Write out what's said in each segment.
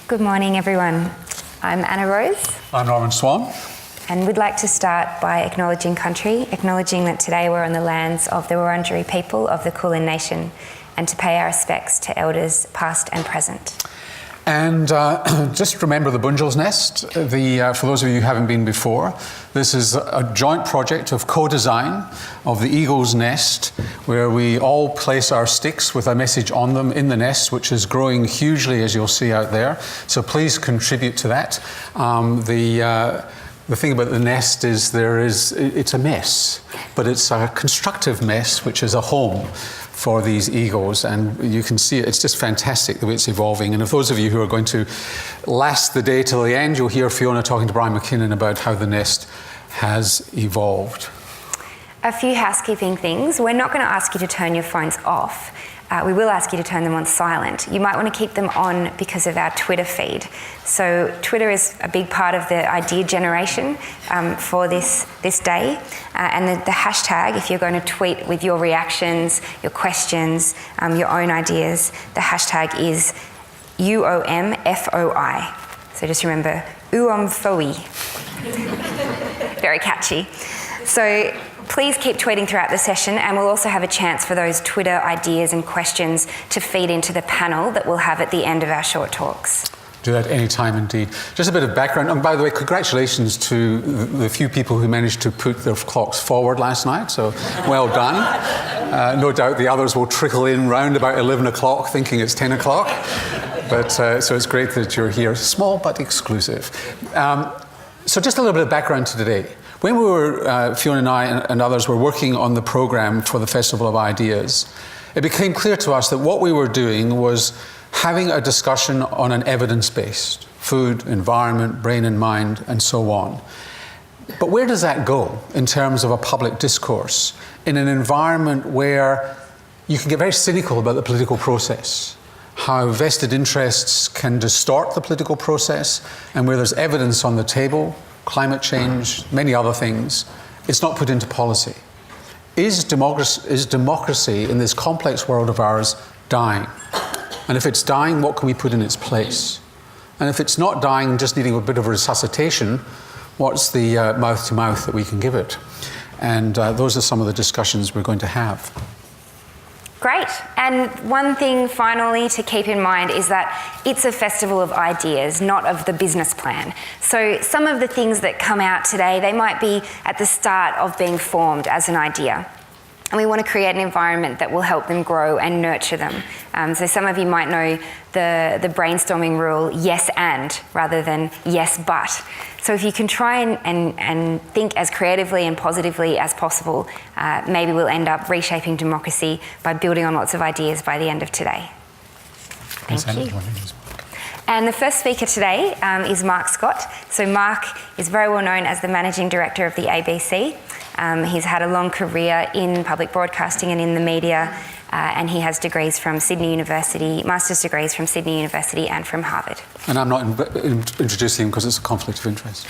Good morning, everyone. I'm Anna Rose. I'm Norman Swan. And we'd like to start by acknowledging country, acknowledging that today we're on the lands of the Wurundjeri people of the Kulin Nation, and to pay our respects to elders past and present. And just remember the Bunjil's Nest. For those of you who haven't been before, this is a joint project of co-design of the Eagle's Nest, where we all place our sticks with a message on them in the nest, which is growing hugely, as you'll see out there. So please contribute to that. The thing about the nest is it's a mess, but it's a constructive mess, which is a home for these eagles, and you can see it's just fantastic the way it's evolving. And if those of you who are going to last the day till the end, you'll hear Fiona talking to Brian McKinnon about how the nest has evolved. A few housekeeping things. We're not going to ask you to turn your phones off. We will ask you to turn them on silent. You might want to keep them on because of our Twitter feed. So Twitter is a big part of the idea generation for this day. And the hashtag, if you're going to tweet with your reactions, your questions, your own ideas, the hashtag is UOMFOI. So just remember, UOMFOI. Very catchy. So please keep tweeting throughout the session, and we'll also have a chance for those Twitter ideas and questions to feed into the panel that we'll have at the end of our short talks. Do that any time indeed. Just a bit of background. And by the way, congratulations to the few people who managed to put their clocks forward last night. So well done. No doubt the others will trickle in round about 11 o'clock thinking it's 10 o'clock. But so it's great that you're here. Small but exclusive. So just a little bit of background to today. When we were, Fiona and I and others were working on the programme for the Festival of Ideas, it became clear to us that what we were doing was having a discussion on an evidence-based food, environment, brain and mind, and so on. But where does that go in terms of a public discourse in an environment where you can get very cynical about the political process, how vested interests can distort the political process, and where there's evidence on the table, climate change, many other things, it's not put into policy. Is democracy in this complex world of ours dying? And if it's dying, what can we put in its place? And if it's not dying, just needing a bit of resuscitation, what's the mouth-to-mouth that we can give it? And those are some of the discussions we're going to have. Great. And one thing finally to keep in mind is that it's a festival of ideas, not of the business plan. So some of the things that come out today, they might be at the start of being formed as an idea. And we want to create an environment that will help them grow and nurture them. So some of you might know the brainstorming rule, yes and, rather than yes but. So if you can try and think as creatively and positively as possible, maybe we'll end up reshaping democracy by building on lots of ideas by the end of today. Thank you. And the first speaker today is Mark Scott. So Mark is very well known as the Managing Director of the ABC. He's had a long career in public broadcasting and in the media, and he has degrees from Sydney University, master's degrees from Sydney University and from Harvard. And I'm not introducing him because it's a conflict of interest.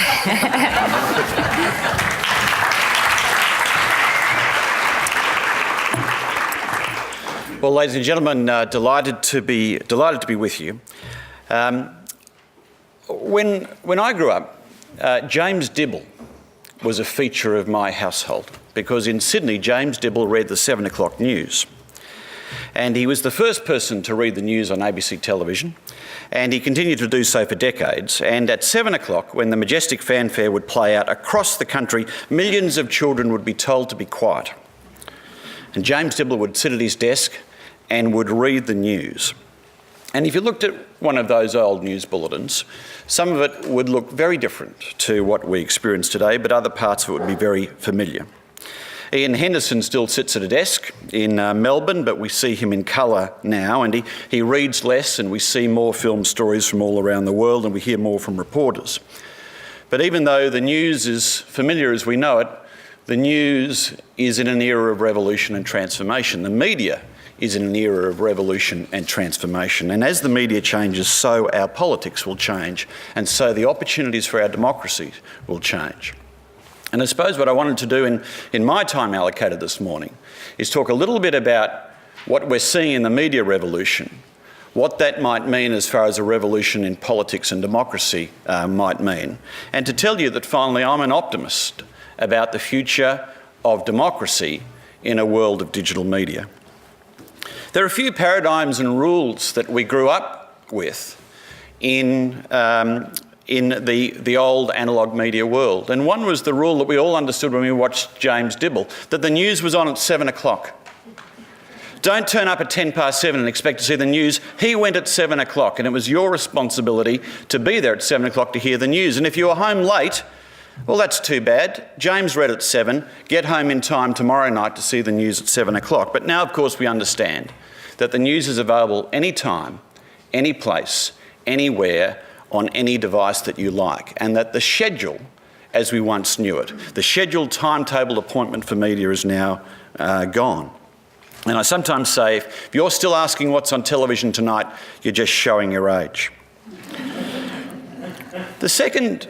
Well, ladies and gentlemen, delighted to be with you. When I grew up, James Dibble was a feature of my household because in Sydney, James Dibble read the 7 o'clock news. And he was the first person to read the news on ABC television, and he continued to do so for decades. And at 7 o'clock, when the majestic fanfare would play out across the country, millions of children would be told to be quiet. And James Dibble would sit at his desk and would read the news. And if you looked at one of those old news bulletins, some of it would look very different to what we experience today, but other parts of it would be very familiar. Ian Henderson still sits at a desk in Melbourne, but we see him in colour now, and he reads less, and we see more film stories from all around the world, and we hear more from reporters. But even though the news is familiar as we know it, the news is in an era of revolution and transformation. The media is in an era of revolution and transformation. And as the media changes, so our politics will change, and so the opportunities for our democracy will change. And I suppose what I wanted to do in my time allocated this morning is talk a little bit about what we're seeing in the media revolution, what that might mean as far as a revolution in politics and democracy might mean, and to tell you that finally I'm an optimist about the future of democracy in a world of digital media. There are a few paradigms and rules that we grew up with in the old analogue media world. And one was the rule that we all understood when we watched James Dibble, that the news was on at 7 o'clock. Don't turn up at 7:10 and expect to see the news. He went at 7 o'clock, and it was your responsibility to be there at 7 o'clock to hear the news. And if you were home late, well, that's too bad. James read at 7, get home in time tomorrow night to see the news at 7 o'clock. But now, of course, we understand that the news is available anytime, any place, anywhere, on any device that you like, and that the schedule, as we once knew it, the scheduled timetable appointment for media is now gone. And I sometimes say, if you're still asking what's on television tonight, you're just showing your age. The second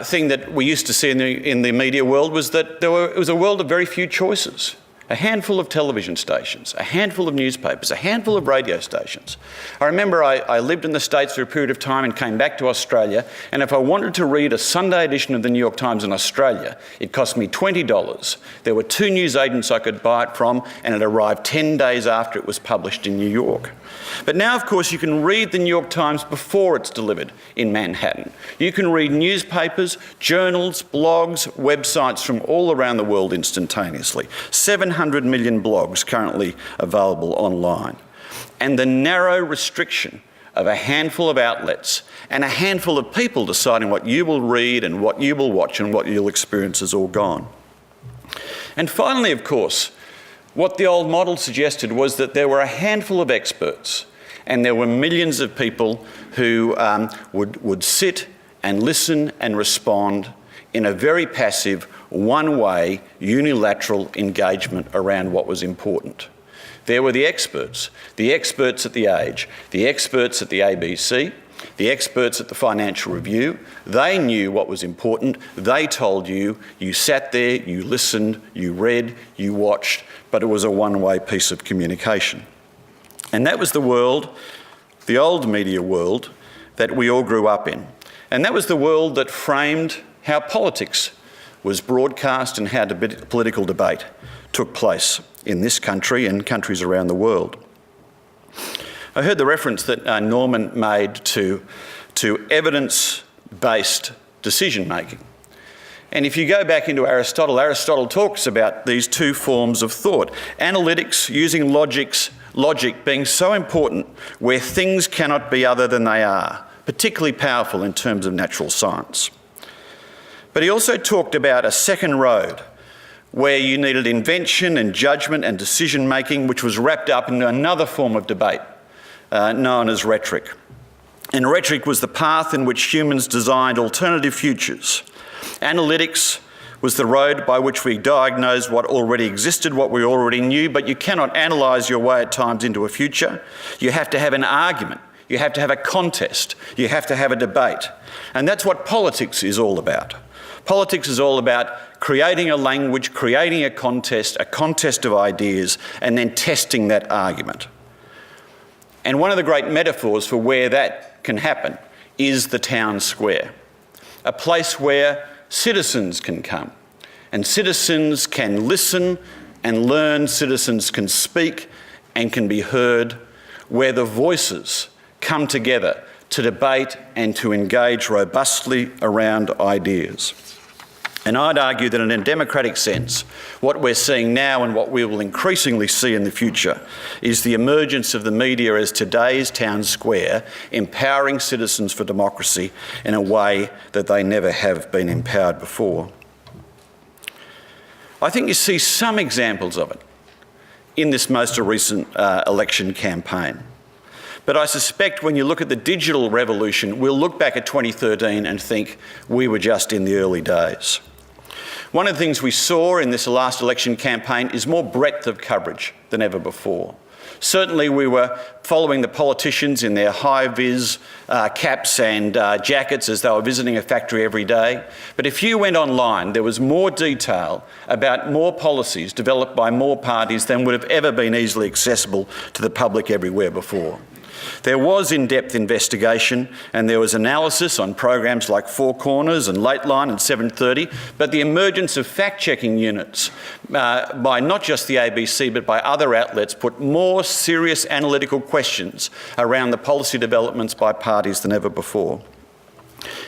thing that we used to see in the media world was that it was a world of very few choices. A handful of television stations, a handful of newspapers, a handful of radio stations. I remember I lived in the States for a period of time and came back to Australia, and if I wanted to read a Sunday edition of the New York Times in Australia, it cost me $20. There were 2 news agents I could buy it from, and it arrived 10 days after it was published in New York. But now, of course, you can read the New York Times before it's delivered in Manhattan. You can read newspapers, journals, blogs, websites from all around the world instantaneously. 700 million blogs currently available online. And the narrow restriction of a handful of outlets and a handful of people deciding what you will read and what you will watch and what you'll experience is all gone. And finally, of course, what the old model suggested was that there were a handful of experts and there were millions of people who would sit and listen and respond in a very passive, one-way, unilateral engagement around what was important. There were the experts at The Age, the experts at the ABC, the experts at the Financial Review. They knew what was important. They told you, you sat there, you listened, you read, you watched, but it was a one-way piece of communication. And that was the world, the old media world, that we all grew up in. And that was the world that framed how politics was broadcast and how political debate took place in this country and countries around the world. I heard the reference that Norman made to evidence-based decision-making. And if you go back into Aristotle, Aristotle talks about these 2 forms of thought. Analytics, using logic being so important where things cannot be other than they are, particularly powerful in terms of natural science. But he also talked about a second road where you needed invention and judgment and decision-making, which was wrapped up in another form of debate known as rhetoric. And rhetoric was the path in which humans designed alternative futures. Analytics was the road by which we diagnosed what already existed, what we already knew, but you cannot analyse your way at times into a future. You have to have an argument. You have to have a contest. You have to have a debate. And that's what politics is all about. Politics is all about creating a language, creating a contest of ideas, and then testing that argument. And one of the great metaphors for where that can happen is the town square, a place where citizens can come, and citizens can listen and learn, citizens can speak and can be heard, where the voices come together to debate and to engage robustly around ideas. And I'd argue that in a democratic sense, what we're seeing now and what we will increasingly see in the future is the emergence of the media as today's town square, empowering citizens for democracy in a way that they never have been empowered before. I think you see some examples of it in this most recent election campaign. But I suspect when you look at the digital revolution, we'll look back at 2013 and think we were just in the early days. One of the things we saw in this last election campaign is more breadth of coverage than ever before. Certainly we were following the politicians in their high-vis caps and jackets as they were visiting a factory every day. But if you went online, there was more detail about more policies developed by more parties than would have ever been easily accessible to the public everywhere before. There was in-depth investigation and there was analysis on programs like Four Corners and Lateline and 7:30, but the emergence of fact-checking units by not just the ABC but by other outlets put more serious analytical questions around the policy developments by parties than ever before.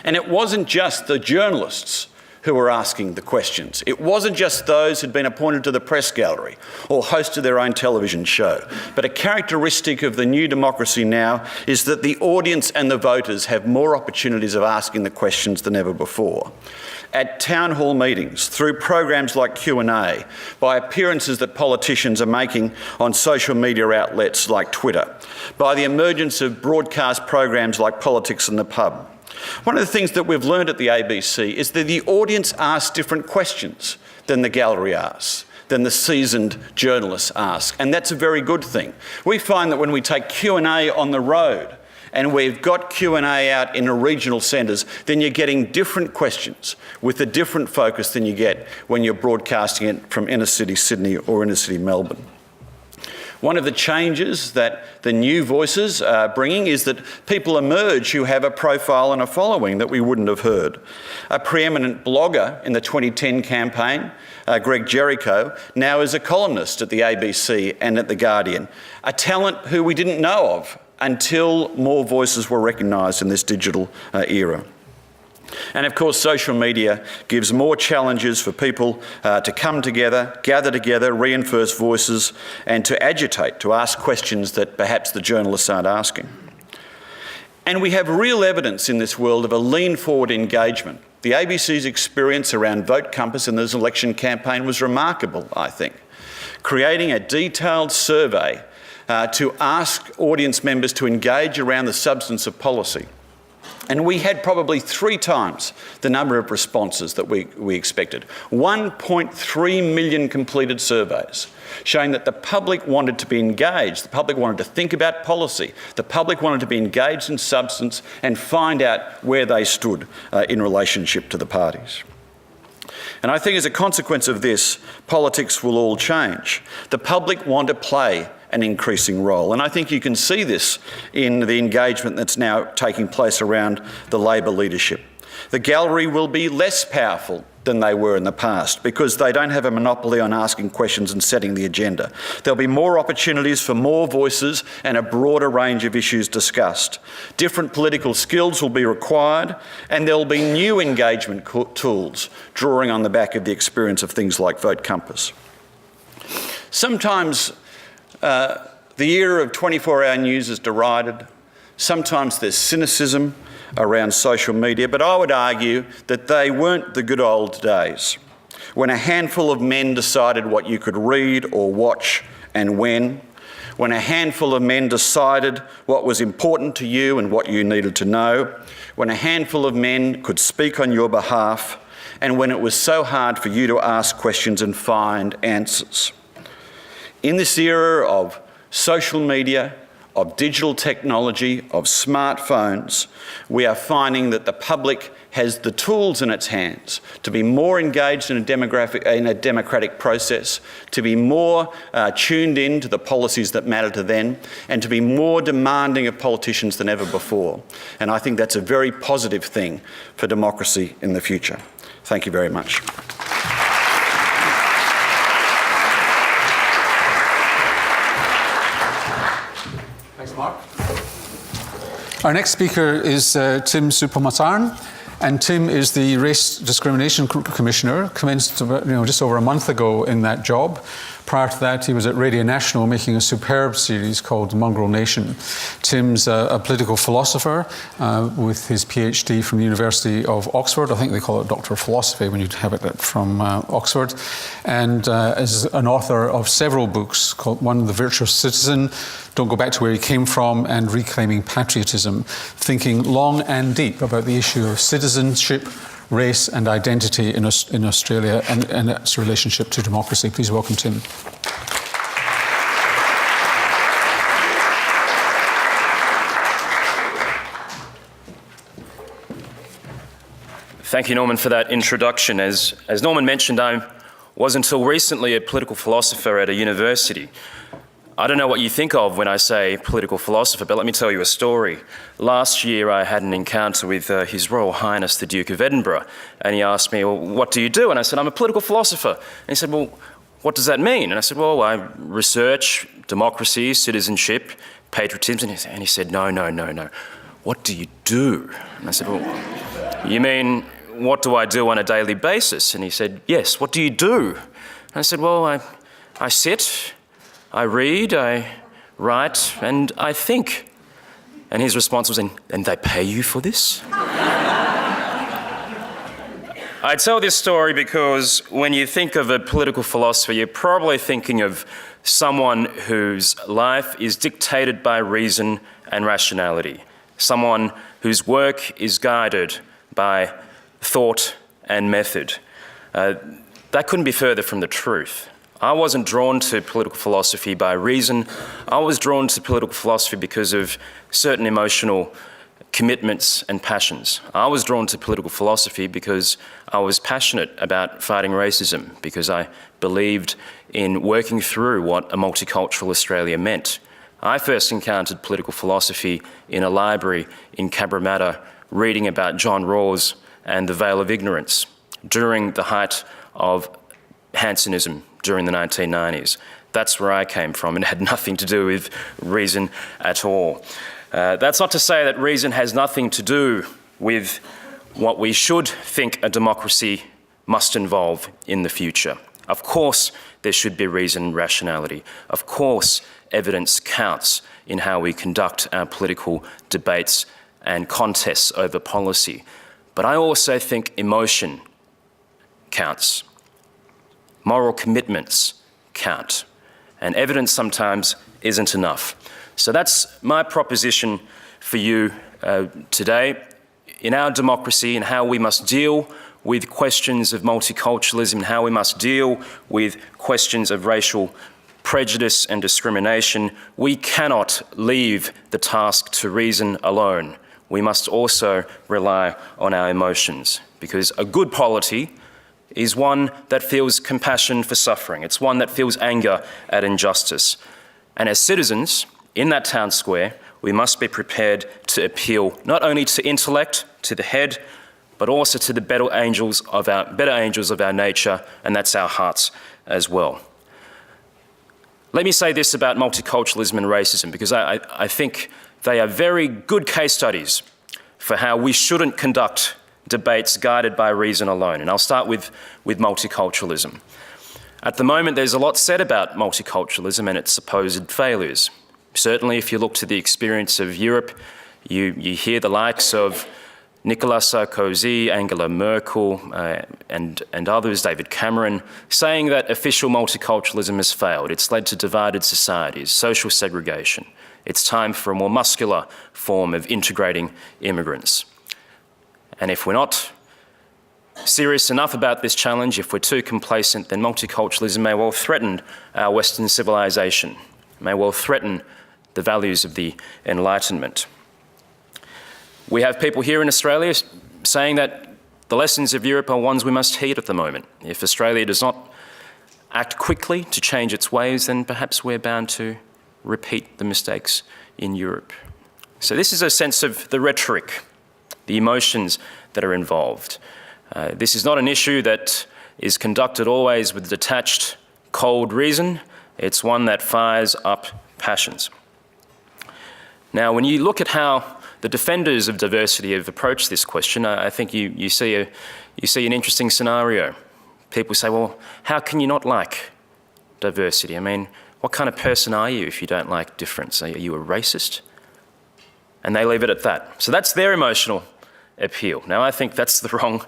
And it wasn't just the journalists who were asking the questions. It wasn't just those who'd been appointed to the press gallery or hosted their own television show. But a characteristic of the new democracy now is that the audience and the voters have more opportunities of asking the questions than ever before. At town hall meetings, through programs like Q&A, by appearances that politicians are making on social media outlets like Twitter, by the emergence of broadcast programs like Politics in the Pub. One of the things that we've learned at the ABC is that the audience asks different questions than the gallery asks, than the seasoned journalists ask, and that's a very good thing. We find that when we take Q&A on the road and we've got Q&A out in regional centres, then you're getting different questions with a different focus than you get when you're broadcasting it from inner city Sydney or inner city Melbourne. One of the changes that the new voices are bringing is that people emerge who have a profile and a following that we wouldn't have heard. A preeminent blogger in the 2010 campaign, Greg Jericho, now is a columnist at the ABC and at The Guardian, a talent who we didn't know of until more voices were recognised in this digital era. And of course, social media gives more challenges for people to come together, gather together, reinforce voices, and to agitate, to ask questions that perhaps the journalists aren't asking. And we have real evidence in this world of a lean-forward engagement. The ABC's experience around Vote Compass in this election campaign was remarkable, I think. Creating a detailed survey to ask audience members to engage around the substance of policy. And we had probably 3 times the number of responses that we expected. 1.3 million completed surveys showing that the public wanted to be engaged, the public wanted to think about policy, the public wanted to be engaged in substance and find out where they stood in relationship to the parties. And I think as a consequence of this, politics will all change. The public want to play an increasing role. And I think you can see this in the engagement that's now taking place around the Labor leadership. The gallery will be less powerful than they were in the past because they don't have a monopoly on asking questions and setting the agenda. There'll be more opportunities for more voices and a broader range of issues discussed. Different political skills will be required and there'll be new engagement tools drawing on the back of the experience of things like Vote Compass. Sometimes the era of 24-hour news is derided. Sometimes there's cynicism around social media, but I would argue that they weren't the good old days, when a handful of men decided what you could read or watch and when a handful of men decided what was important to you and what you needed to know, when a handful of men could speak on your behalf, and when it was so hard for you to ask questions and find answers. In this era of social media, of digital technology, of smartphones, we are finding that the public has the tools in its hands to be more engaged in a democratic process, to be more tuned in to the policies that matter to them, and to be more demanding of politicians than ever before. And I think that's a very positive thing for democracy in the future. Thank you very much. Mark. Our next speaker is Tim Soutphommasane, and Tim is the Race Discrimination Commissioner, commenced just over a month ago in that job. Prior to that, he was at Radio National making a superb series called Mongrel Nation. Tim's a political philosopher with his PhD from the University of Oxford. I think they call it Doctor of Philosophy when you have it from Oxford. And is an author of several books, called one, The Virtuous Citizen, Don't Go Back to Where You Came From, and Reclaiming Patriotism, thinking long and deep about the issue of citizenship, race and identity in Australia and its relationship to democracy. Please welcome Tim. Thank you, Norman, for that introduction. As Norman mentioned, I was until recently a political philosopher at a university. I don't know what you think of when I say political philosopher, but let me tell you a story. Last year I had an encounter with His Royal Highness the Duke of Edinburgh, and he asked me, well, what do you do? And I said, I'm a political philosopher. And he said, well, what does that mean? And I said, well, I research democracy, citizenship, patriotism. And he said, no. What do you do? And I said, well, you mean, what do I do on a daily basis? And he said, yes, what do you do? And I said, well, I sit, I read, I write, and I think. And his response was, and they pay you for this? I tell this story because when you think of a political philosopher, you're probably thinking of someone whose life is dictated by reason and rationality, someone whose work is guided by thought and method. That couldn't be further from the truth. I wasn't drawn to political philosophy by reason. I was drawn to political philosophy because of certain emotional commitments and passions. I was drawn to political philosophy because I was passionate about fighting racism, because I believed in working through what a multicultural Australia meant. I first encountered political philosophy in a library in Cabramatta, reading about John Rawls and the Veil of Ignorance during the height of Hansonism during the 1990s. That's where I came from, and it had nothing to do with reason at all. That's not to say that reason has nothing to do with what we should think a democracy must involve in the future. Of course, there should be reason and rationality. Of course, evidence counts in how we conduct our political debates and contests over policy. But I also think emotion counts. Moral commitments count. And evidence sometimes isn't enough. So that's my proposition for you today. In our democracy and how we must deal with questions of multiculturalism, and how we must deal with questions of racial prejudice and discrimination, we cannot leave the task to reason alone. We must also rely on our emotions, because a good polity is one that feels compassion for suffering. It's one that feels anger at injustice. And as citizens in that town square, we must be prepared to appeal not only to intellect, to the head, but also to the better angels of our nature, and that's our hearts as well. Let me say this about multiculturalism and racism, because I think they are very good case studies for how we shouldn't conduct debates guided by reason alone. And I'll start with multiculturalism. At the moment, there's a lot said about multiculturalism and its supposed failures. Certainly, if you look to the experience of Europe, you hear the likes of Nicolas Sarkozy, Angela Merkel, and others, David Cameron, saying that official multiculturalism has failed. It's led to divided societies, social segregation. It's time for a more muscular form of integrating immigrants. And if we're not serious enough about this challenge, if we're too complacent, then multiculturalism may well threaten our Western civilization, may well threaten the values of the Enlightenment. We have people here in Australia saying that the lessons of Europe are ones we must heed at the moment. If Australia does not act quickly to change its ways, then perhaps we're bound to repeat the mistakes in Europe. So this is a sense of the rhetoric, the emotions that are involved. This is not an issue that is conducted always with detached, cold reason. It's one that fires up passions. Now, when you look at how the defenders of diversity have approached this question, I think you see an interesting scenario. People say, well, how can you not like diversity? I mean, what kind of person are you if you don't like difference? Are you a racist? And they leave it at that. So that's their emotional appeal. Now, I think that's the wrong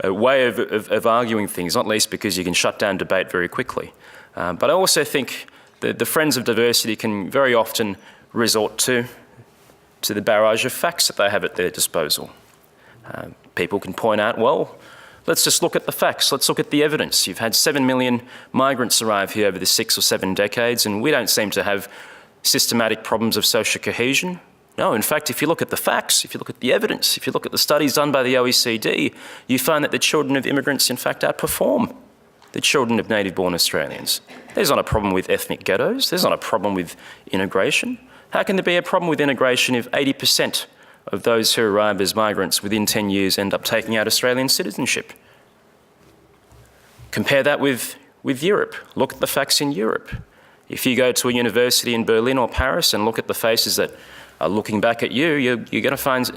way of arguing things, not least because you can shut down debate very quickly. But I also think the friends of diversity can very often resort to the barrage of facts that they have at their disposal. People can point out, well, let's just look at the facts. Let's look at the evidence. You've had 7 million migrants arrive here over the 6 or 7 decades, and we don't seem to have systematic problems of social cohesion. No, in fact, if you look at the facts, if you look at the evidence, if you look at the studies done by the OECD, you find that the children of immigrants, in fact, outperform the children of native-born Australians. There's not a problem with ethnic ghettos. There's not a problem with integration. How can there be a problem with integration if 80% of those who arrive as migrants within 10 years end up taking out Australian citizenship? Compare that with Europe. Look at the facts in Europe. If you go to a university in Berlin or Paris and look at the faces that are looking back at you, you're going to find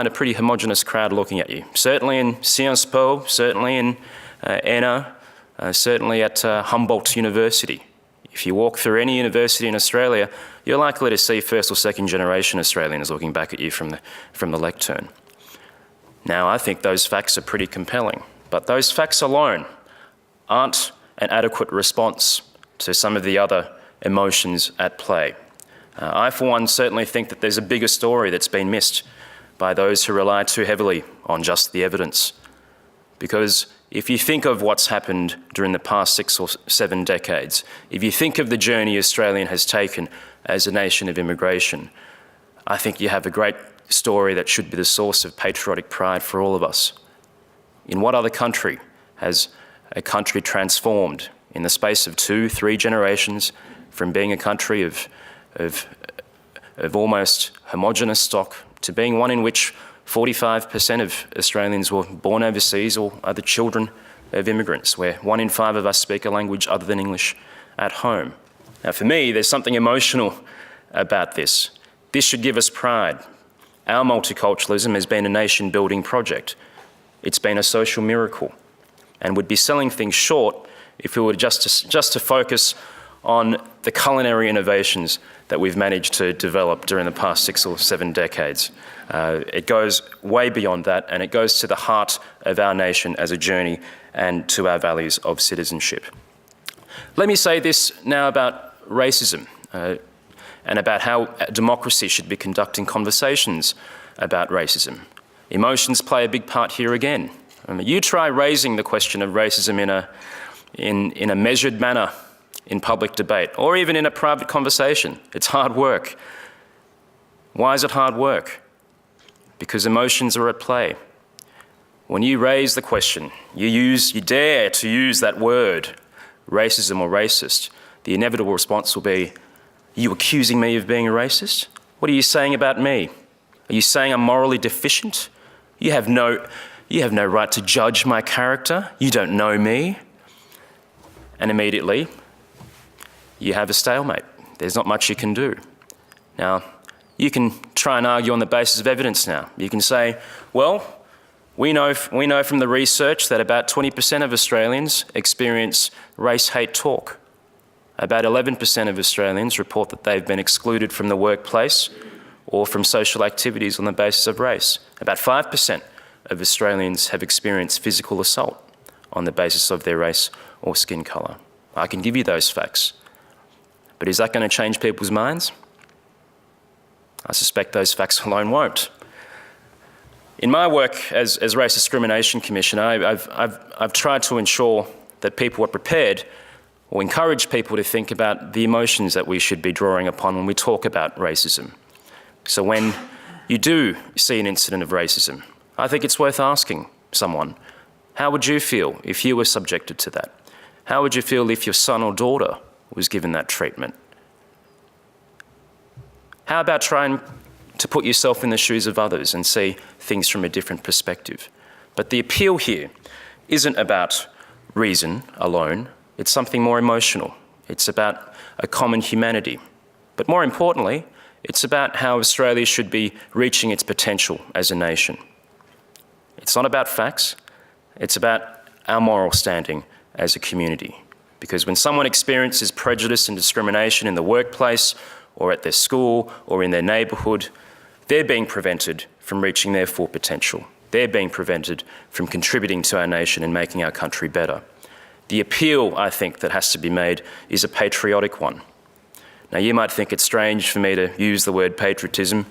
a pretty homogenous crowd looking at you. Certainly in Sciences Po, certainly in ENA, certainly at Humboldt University. If you walk through any university in Australia, you're likely to see first or second generation Australians looking back at you from the lectern. Now, I think those facts are pretty compelling, but those facts alone aren't an adequate response to some of the other emotions at play. I, for one, certainly think that there's a bigger story that's been missed by those who rely too heavily on just the evidence. Because if you think of what's happened during the past 6 or 7 decades, if you think of the journey Australia has taken as a nation of immigration, I think you have a great story that should be the source of patriotic pride for all of us. In what other country has a country transformed in the space of 2-3 generations from being a country of almost homogenous stock to being one in which 45% of Australians were born overseas or are the children of immigrants, where 1 in 5 of us speak a language other than English at home? Now, for me, there's something emotional about this. This should give us pride. Our multiculturalism has been a nation-building project. It's been a social miracle, and would be selling things short if we were just to focus on the culinary innovations that we've managed to develop during the past 6 or 7 decades. It goes way beyond that, and it goes to the heart of our nation as a journey and to our values of citizenship. Let me say this now about racism and about how democracy should be conducting conversations about racism. Emotions play a big part here again. You try raising the question of racism in a measured manner in public debate, or even in a private conversation. It's hard work. Why is it hard work? Because emotions are at play. When you raise the question, you dare to use that word, racism or racist, the inevitable response will be, are you accusing me of being a racist? What are you saying about me? Are you saying I'm morally deficient? You have no right to judge my character. You don't know me. And immediately, you have a stalemate. There's not much you can do. Now, you can try and argue on the basis of evidence now. You can say, well, we know from the research that about 20% of Australians experience race hate talk. About 11% of Australians report that they've been excluded from the workplace or from social activities on the basis of race. About 5% of Australians have experienced physical assault on the basis of their race or skin colour. I can give you those facts. But is that going to change people's minds? I suspect those facts alone won't. In my work as Race Discrimination Commissioner, I've tried to ensure that people are prepared or encourage people to think about the emotions that we should be drawing upon when we talk about racism. So when you do see an incident of racism, I think it's worth asking someone, how would you feel if you were subjected to that? How would you feel if your son or daughter was given that treatment? How about trying to put yourself in the shoes of others and see things from a different perspective? But the appeal here isn't about reason alone. It's something more emotional. It's about a common humanity. But more importantly, it's about how Australia should be reaching its potential as a nation. It's not about facts. It's about our moral standing as a community. Because when someone experiences prejudice and discrimination in the workplace or at their school or in their neighbourhood, they're being prevented from reaching their full potential. They're being prevented from contributing to our nation and making our country better. The appeal, I think, that has to be made is a patriotic one. Now, you might think it's strange for me to use the word patriotism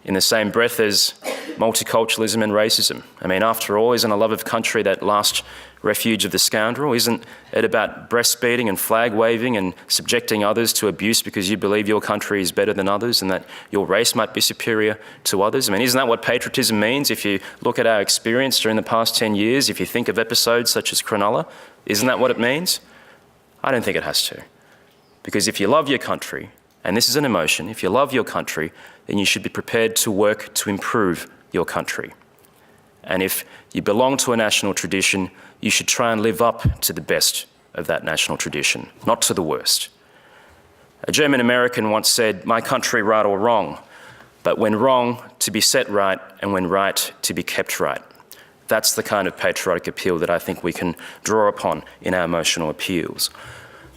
in the same breath as multiculturalism and racism. I mean, after all, isn't a love of country that last refuge of the scoundrel? Isn't it about breastfeeding and flag waving and subjecting others to abuse because you believe your country is better than others and that your race might be superior to others? I mean, isn't that what patriotism means? If you look at our experience during the past 10 years, if you think of episodes such as Cronulla, isn't that what it means? I don't think it has to. Because if you love your country, and this is an emotion, if you love your country, then you should be prepared to work to improve your country. And if you belong to a national tradition, you should try and live up to the best of that national tradition, not to the worst. A German American once said, "My country, right or wrong, but when wrong, to be set right, and when right, to be kept right." That's the kind of patriotic appeal that I think we can draw upon in our emotional appeals.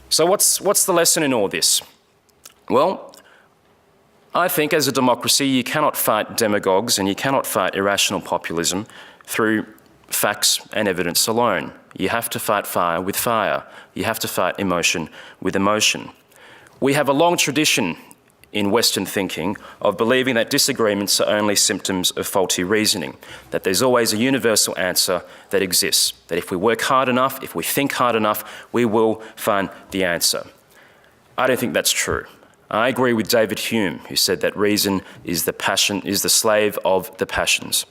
So what's the lesson in all this? Well, I think as a democracy, you cannot fight demagogues and you cannot fight irrational populism through facts and evidence alone. You have to fight fire with fire. You have to fight emotion with emotion. We have a long tradition in Western thinking of believing that disagreements are only symptoms of faulty reasoning, that there's always a universal answer that exists, that if we work hard enough, if we think hard enough, we will find the answer. I don't think that's true. I agree with David Hume, who said that reason is the slave of the passions.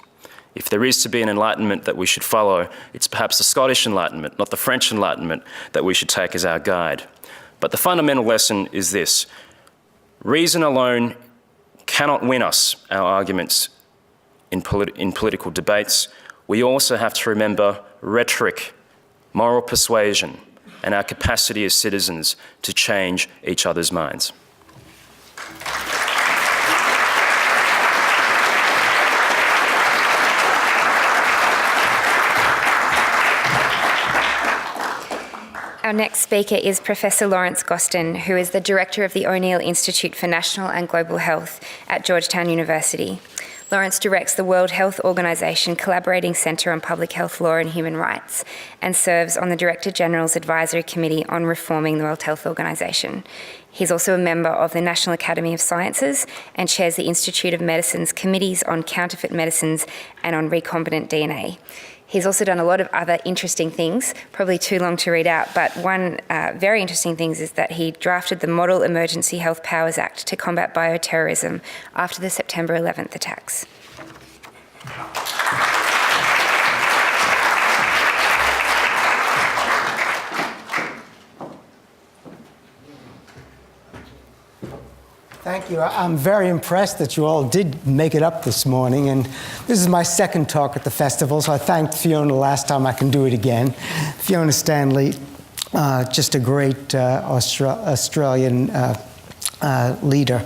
If there is to be an enlightenment that we should follow, it's perhaps the Scottish Enlightenment, not the French Enlightenment, that we should take as our guide. But the fundamental lesson is this: reason alone cannot win us our arguments in political debates. We also have to remember rhetoric, moral persuasion, and our capacity as citizens to change each other's minds. Our next speaker is Professor Lawrence Gostin, who is the Director of the O'Neill Institute for National and Global Health at Georgetown University. Lawrence directs the World Health Organization Collaborating Centre on Public Health Law and Human Rights and serves on the Director General's Advisory Committee on Reforming the World Health Organization. He's also a member of the National Academy of Sciences and chairs the Institute of Medicine's committees on counterfeit medicines and on recombinant DNA. He's also done a lot of other interesting things, probably too long to read out, but one very interesting thing is that he drafted the Model Emergency Health Powers Act to combat bioterrorism after the September 11th attacks. Thank you. I'm very impressed that you all did make it up this morning, and this is my second talk at the festival, so I thanked Fiona last time. I can do it again. Fiona Stanley, just a great Australian leader.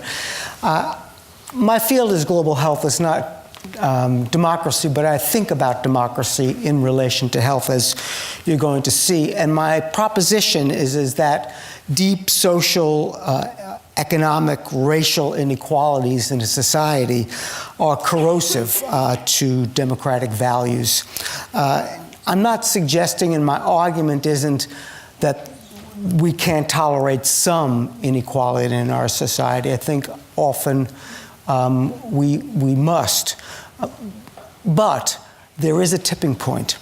My field is global health. It's not democracy, but I think about democracy in relation to health, as you're going to see. And my proposition is that deep social, economic, racial inequalities in a society are corrosive to democratic values. I'm not suggesting, and my argument isn't that we can't tolerate some inequality in our society. I think often we must. But there is a tipping point.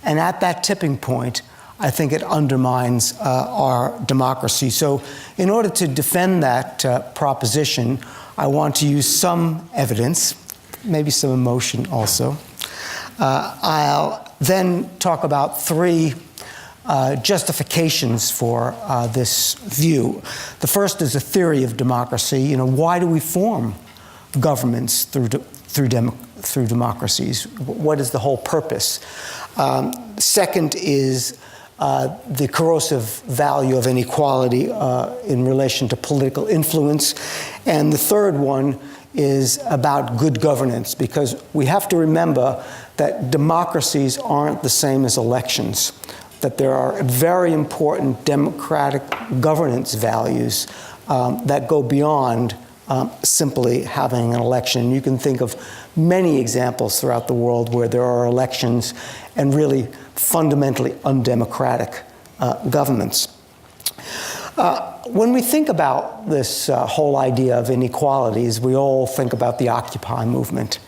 And at that tipping point, I think it undermines our democracy. So in order to defend that proposition, I want to use some evidence, maybe some emotion also. I'll then talk about three justifications for this view. The first is a theory of democracy. You know, why do we form governments through democracies? What is the whole purpose? Second is the corrosive value of inequality in relation to political influence. And the third one is about good governance, because we have to remember that democracies aren't the same as elections, that there are very important democratic governance values that go beyond simply having an election. You can think of many examples throughout the world where there are elections and really fundamentally undemocratic governments. When we think about this whole idea of inequalities, we all think about the Occupy movement.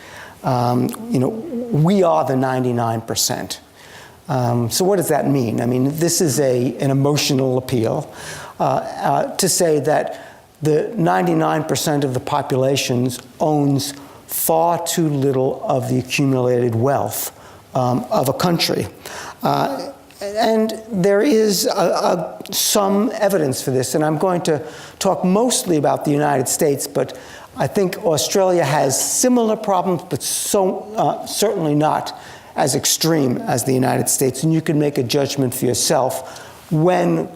We are the 99%. So what does that mean? I mean, this is an emotional appeal to say that the 99% of the population owns far too little of the accumulated wealth of a country. And there is some evidence for this, and I'm going to talk mostly about the United States, but I think Australia has similar problems, but certainly not as extreme as the United States. And you can make a judgment for yourself when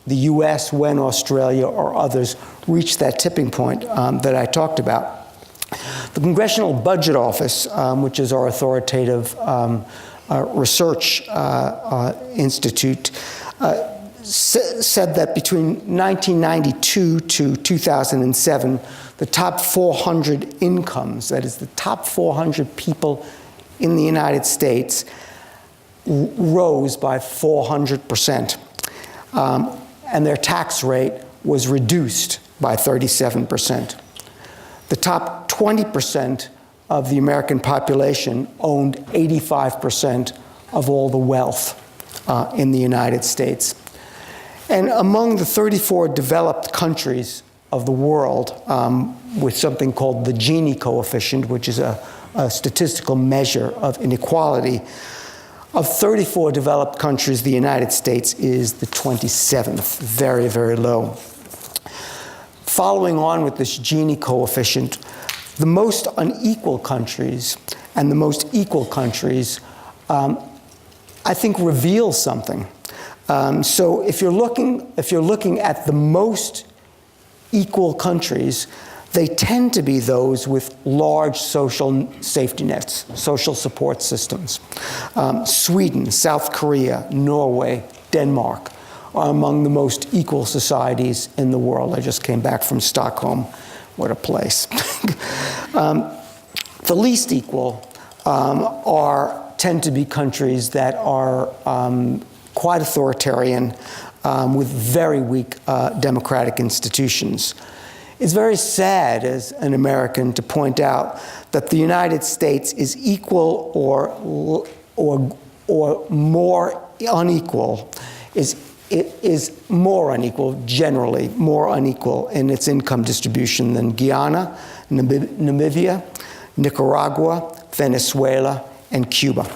the US, when Australia or others reach that tipping point that I talked about. The Congressional Budget Office, which is our authoritative research institute, said that between 1992 to 2007, the top 400 incomes, that is the top 400 people in the United States, rose by 400%. And their tax rate was reduced by 37%. The top 20% of the American population owned 85% of all the wealth in the United States. And among the 34 developed countries of the world, with something called the Gini coefficient, which is a statistical measure of inequality, of 34 developed countries, the United States is the 27th, very, very low. Following on with this Gini coefficient, the most unequal countries and the most equal countries, I think, reveal something. So if you're looking at the most equal countries, they tend to be those with large social safety nets, social support systems. Sweden, South Korea, Norway, Denmark are among the most equal societies in the world. I just came back from Stockholm. What a place. The least equal tend to be countries that are quite authoritarian, with very weak democratic institutions. It's very sad as an American to point out that the United States is equal or more unequal, is more unequal, generally more unequal in its income distribution than Guyana, Namibia, Nicaragua, Venezuela, and Cuba.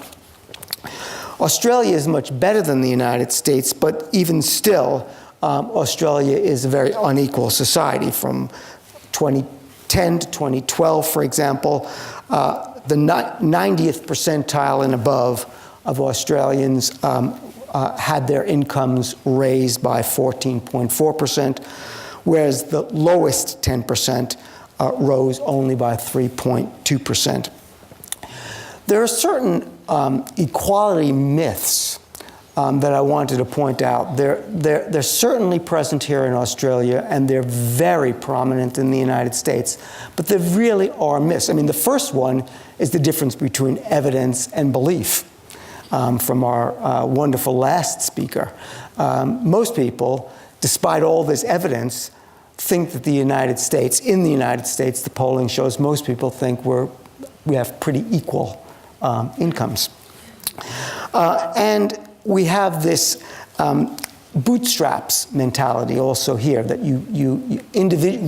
Australia is much better than the United States, but even still, Australia is a very unequal society. From 2010 to 2012, for example, the 90th percentile and above of Australians had their incomes raised by 14.4%, whereas the lowest 10% rose only by 3.2%. There are certain equality myths that I wanted to point out. They're certainly present here in Australia, and they're very prominent in the United States, but they really are myths. I mean, the first one is the difference between evidence and belief, from our wonderful last speaker. Most people, despite all this evidence, think that in the United States, the polling shows most people think we have pretty equal incomes. And we have this bootstraps mentality also here, that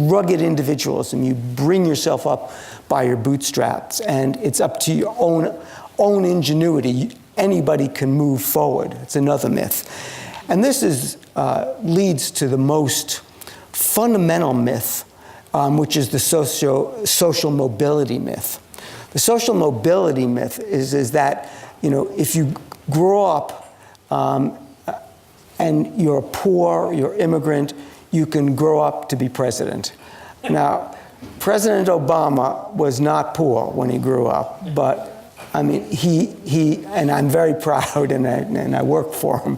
rugged individualism, you bring yourself up by your bootstraps, and it's up to your own ingenuity. Anybody can move forward. It's another myth. And this leads to the most fundamental myth, which is the social mobility myth. The social mobility myth is that, if you grow up and you're poor, you're immigrant, you can grow up to be president. Now, President Obama was not poor when he grew up, but I mean, he and I'm very proud, and I work for him.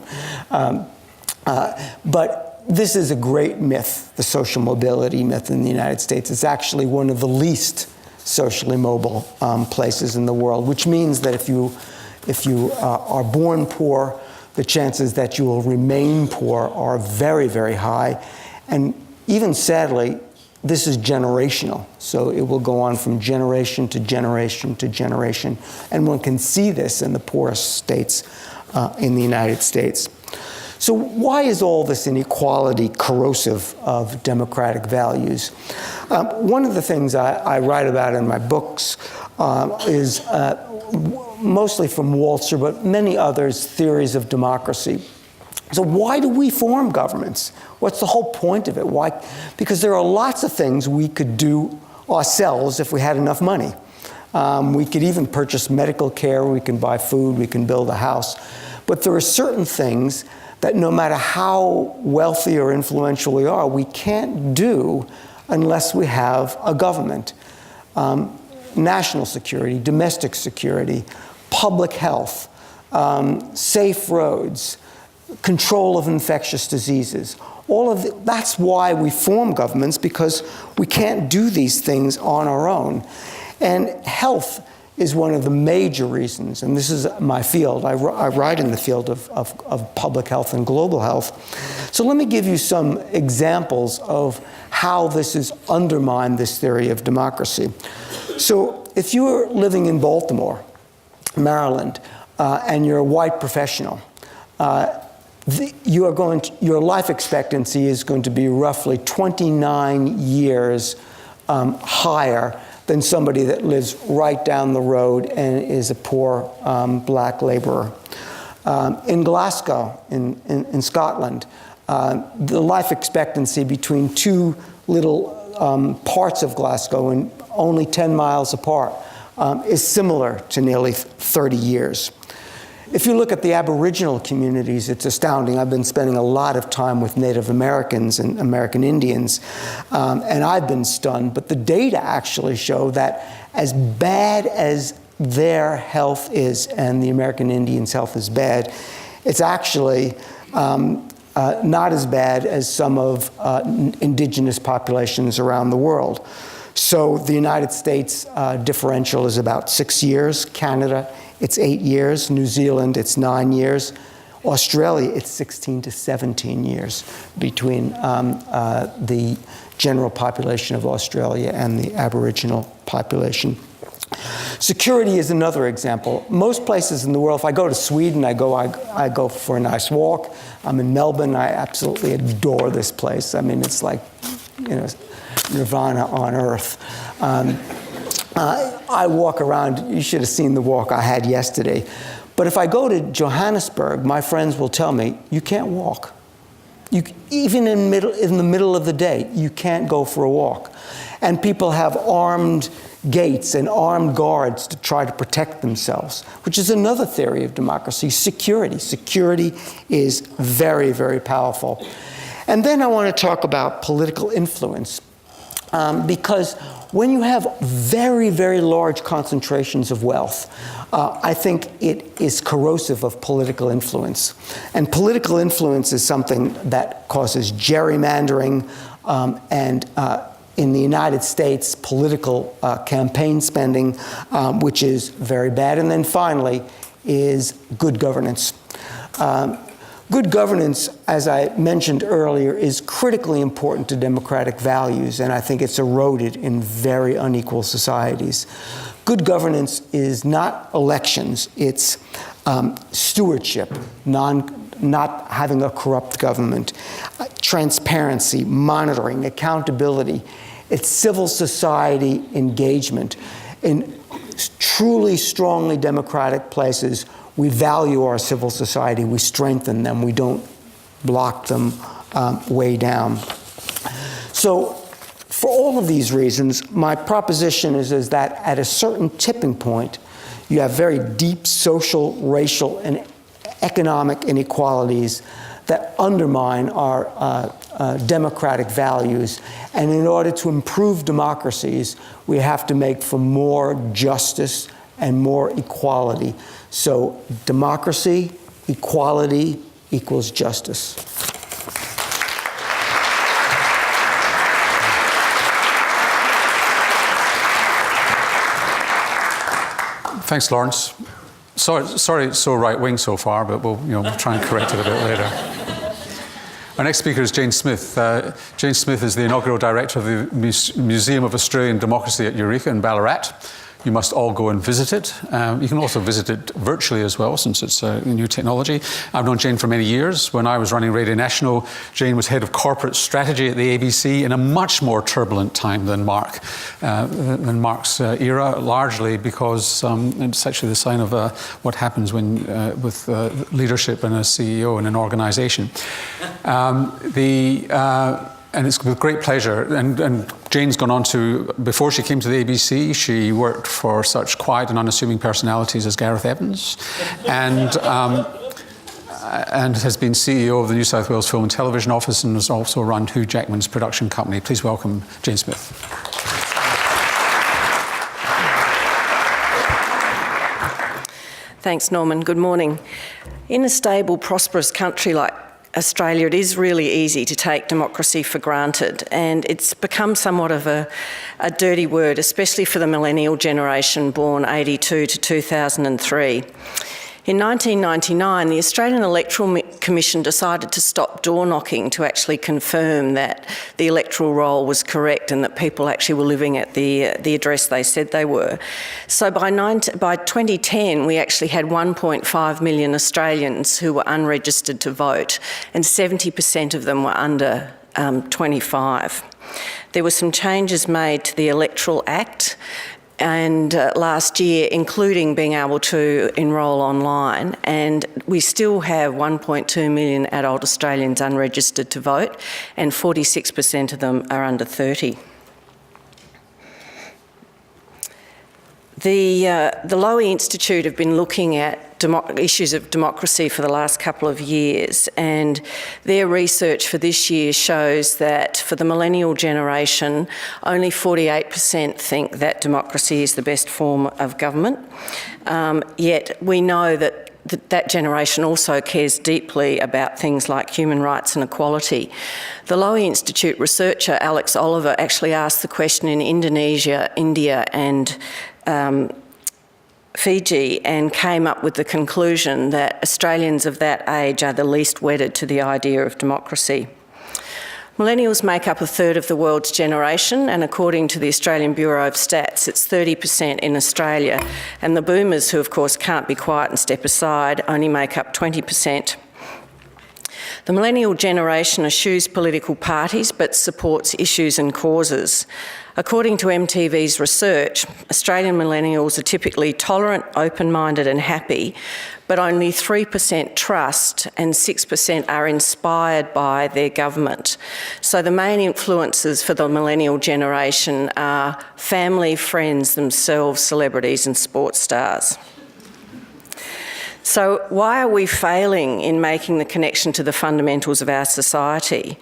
But this is a great myth, the social mobility myth in the United States. It's actually one of the least socially mobile places in the world, which means that if you are born poor, the chances that you will remain poor are very, very high. And even sadly, this is generational. So it will go on from generation to generation to generation. And one can see this in the poorest states in the United States. So why is all this inequality corrosive of democratic values? One of the things I write about in my books is mostly from Walzer, but many others, theories of democracy. So why do we form governments? What's the whole point of it? Why? Because there are lots of things we could do ourselves if we had enough money. We could even purchase medical care, we can buy food, we can build a house. But there are certain things that no matter how wealthy or influential we are, we can't do unless we have a government. National security, domestic security, public health, safe roads, control of infectious diseases. That's why we form governments, because we can't do these things on our own. And health is one of the major reasons, and this is my field. I write in the field of public health and global health. So let me give you some examples of how this has undermined this theory of democracy. So if you're living in Baltimore, Maryland, and you're a white professional, your life expectancy is going to be roughly 29 years higher than somebody that lives right down the road and is a poor black laborer. In Glasgow, in Scotland, the life expectancy between two little parts of Glasgow, and only 10 miles apart, is similar to nearly 30 years. If you look at the Aboriginal communities, it's astounding. I've been spending a lot of time with Native Americans and American Indians, and I've been stunned. But the data actually show that as bad as their health is, and the American Indians' health is bad, it's actually not as bad as some of indigenous populations around the world. So the United States differential is about 6 years. Canada, it's 8 years. New Zealand, it's 9 years. Australia, it's 16 to 17 years between the general population of Australia and the Aboriginal population. Security is another example. Most places in the world, if I go to Sweden, I go for a nice walk. I'm in Melbourne. I absolutely adore this place. I mean, it's like, nirvana on earth. I walk around. You should have seen the walk I had yesterday. But if I go to Johannesburg, my friends will tell me, you can't walk. Even in the middle of the day, you can't go for a walk. And people have armed gates and armed guards to try to protect themselves, which is another theory of democracy, security. Security is very, very powerful. And then I want to talk about political influence, because when you have very, very large concentrations of wealth, I think it is corrosive of political influence. And political influence is something that causes gerrymandering and in the United States, political campaign spending, which is very bad. And then finally is good governance. Good governance, as I mentioned earlier, is critically important to democratic values, and I think it's eroded in very unequal societies. Good governance is not elections, it's stewardship, not having a corrupt government, transparency, monitoring, accountability. It's civil society engagement. In truly strongly democratic places, we value our civil society, we strengthen them, we don't block them way down. So for all of these reasons, my proposition is that at a certain tipping point, you have very deep social, racial, and economic inequalities that undermine our democratic values. And in order to improve democracies, we have to make for more justice and more equality. So democracy, equality equals justice. Thanks, Lawrence. Sorry, it's so right-wing so far, but we'll try and correct it a bit later. Our next speaker is Jane Smith. Jane Smith is the inaugural director of the Museum of Australian Democracy at Eureka in Ballarat. You must all go and visit it. You can also visit it virtually as well, since it's a new technology. I've known Jane for many years. When I was running Radio National, Jane was head of corporate strategy at the ABC in a much more turbulent time than Mark's era, largely because it's actually the sign of what happens when with leadership and a CEO in an organisation. And it's with great pleasure. And Jane's gone on to, before she came to the ABC, she worked for such quiet and unassuming personalities as Gareth Evans, and has been CEO of the New South Wales Film and Television Office, and has also run Hugh Jackman's production company. Please welcome Jane Smith. Thanks, Norman. Good morning. In a stable, prosperous country like Australia, it is really easy to take democracy for granted, and it's become somewhat of a dirty word, especially for the millennial generation born 82 to 2003. In 1999, the Australian Electoral Commission decided to stop door knocking to actually confirm that the electoral roll was correct and that people actually were living at the address they said they were. So by 2010, we actually had 1.5 million Australians who were unregistered to vote, and 70% of them were under 25. There were some changes made to the Electoral Act, and last year, including being able to enrol online, and we still have 1.2 million adult Australians unregistered to vote, and 46% of them are under 30. The Lowy Institute have been looking at issues of democracy for the last couple of years, and their research for this year shows that for the millennial generation, only 48% think that democracy is the best form of government. Yet we know that that generation also cares deeply about things like human rights and equality. The Lowy Institute researcher Alex Oliver actually asked the question in Indonesia, India and Fiji, and came up with the conclusion that Australians of that age are the least wedded to the idea of democracy. Millennials make up a third of the world's generation, and according to the Australian Bureau of Stats, it's 30% in Australia, and the boomers, who of course can't be quiet and step aside, only make up 20%. The millennial generation eschews political parties but supports issues and causes. According to MTV's research, Australian millennials are typically tolerant, open-minded and happy, but only 3% trust and 6% are inspired by their government. So the main influences for the millennial generation are family, friends themselves, celebrities and sports stars. So why are we failing in making the connection to the fundamentals of our society?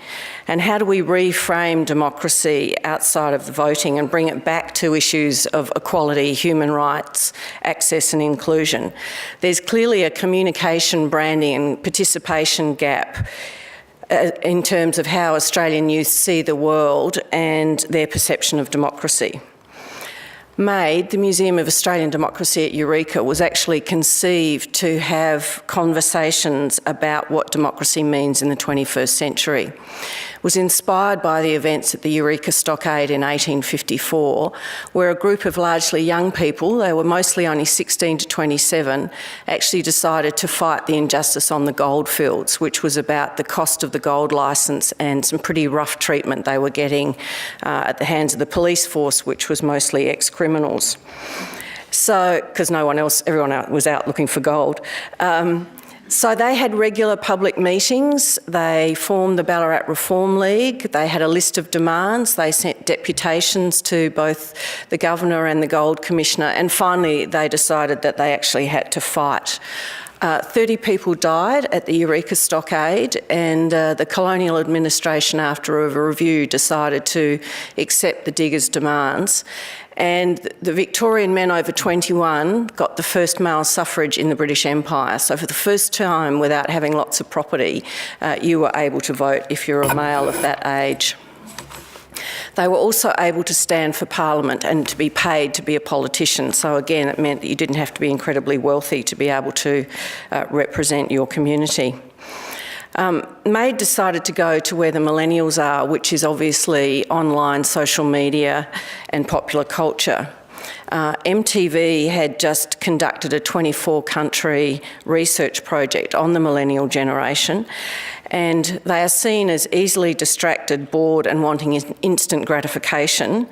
And how do we reframe democracy outside of the voting and bring it back to issues of equality, human rights, access and inclusion? There's clearly a communication, branding and participation gap in terms of how Australian youth see the world and their perception of democracy. MADE, the Museum of Australian Democracy at Eureka, was actually conceived to have conversations about what democracy means in the 21st century. It was inspired by the events at the Eureka Stockade in 1854, where a group of largely young people, they were mostly only 16 to 27, actually decided to fight the injustice on the goldfields, which was about the cost of the gold licence and some pretty rough treatment they were getting at the hands of the police force, which was mostly ex-criminals. So, because everyone was out looking for gold. So they had regular public meetings, they formed the Ballarat Reform League, they had a list of demands, they sent deputations to both the Governor and the Gold Commissioner, and finally they decided that they actually had to fight. 30 people died at the Eureka Stockade, and the colonial administration, after a review, decided to accept the diggers' demands. And the Victorian men over 21 got the first male suffrage in the British Empire. So for the first time, without having lots of property, you were able to vote if you're a male of that age. They were also able to stand for Parliament and to be paid to be a politician. So again, it meant that you didn't have to be incredibly wealthy to be able to represent your community. Made decided to go to where the millennials are, which is obviously online, social media and popular culture. MTV had just conducted a 24-country research project on the millennial generation, and they are seen as easily distracted, bored and wanting instant gratification,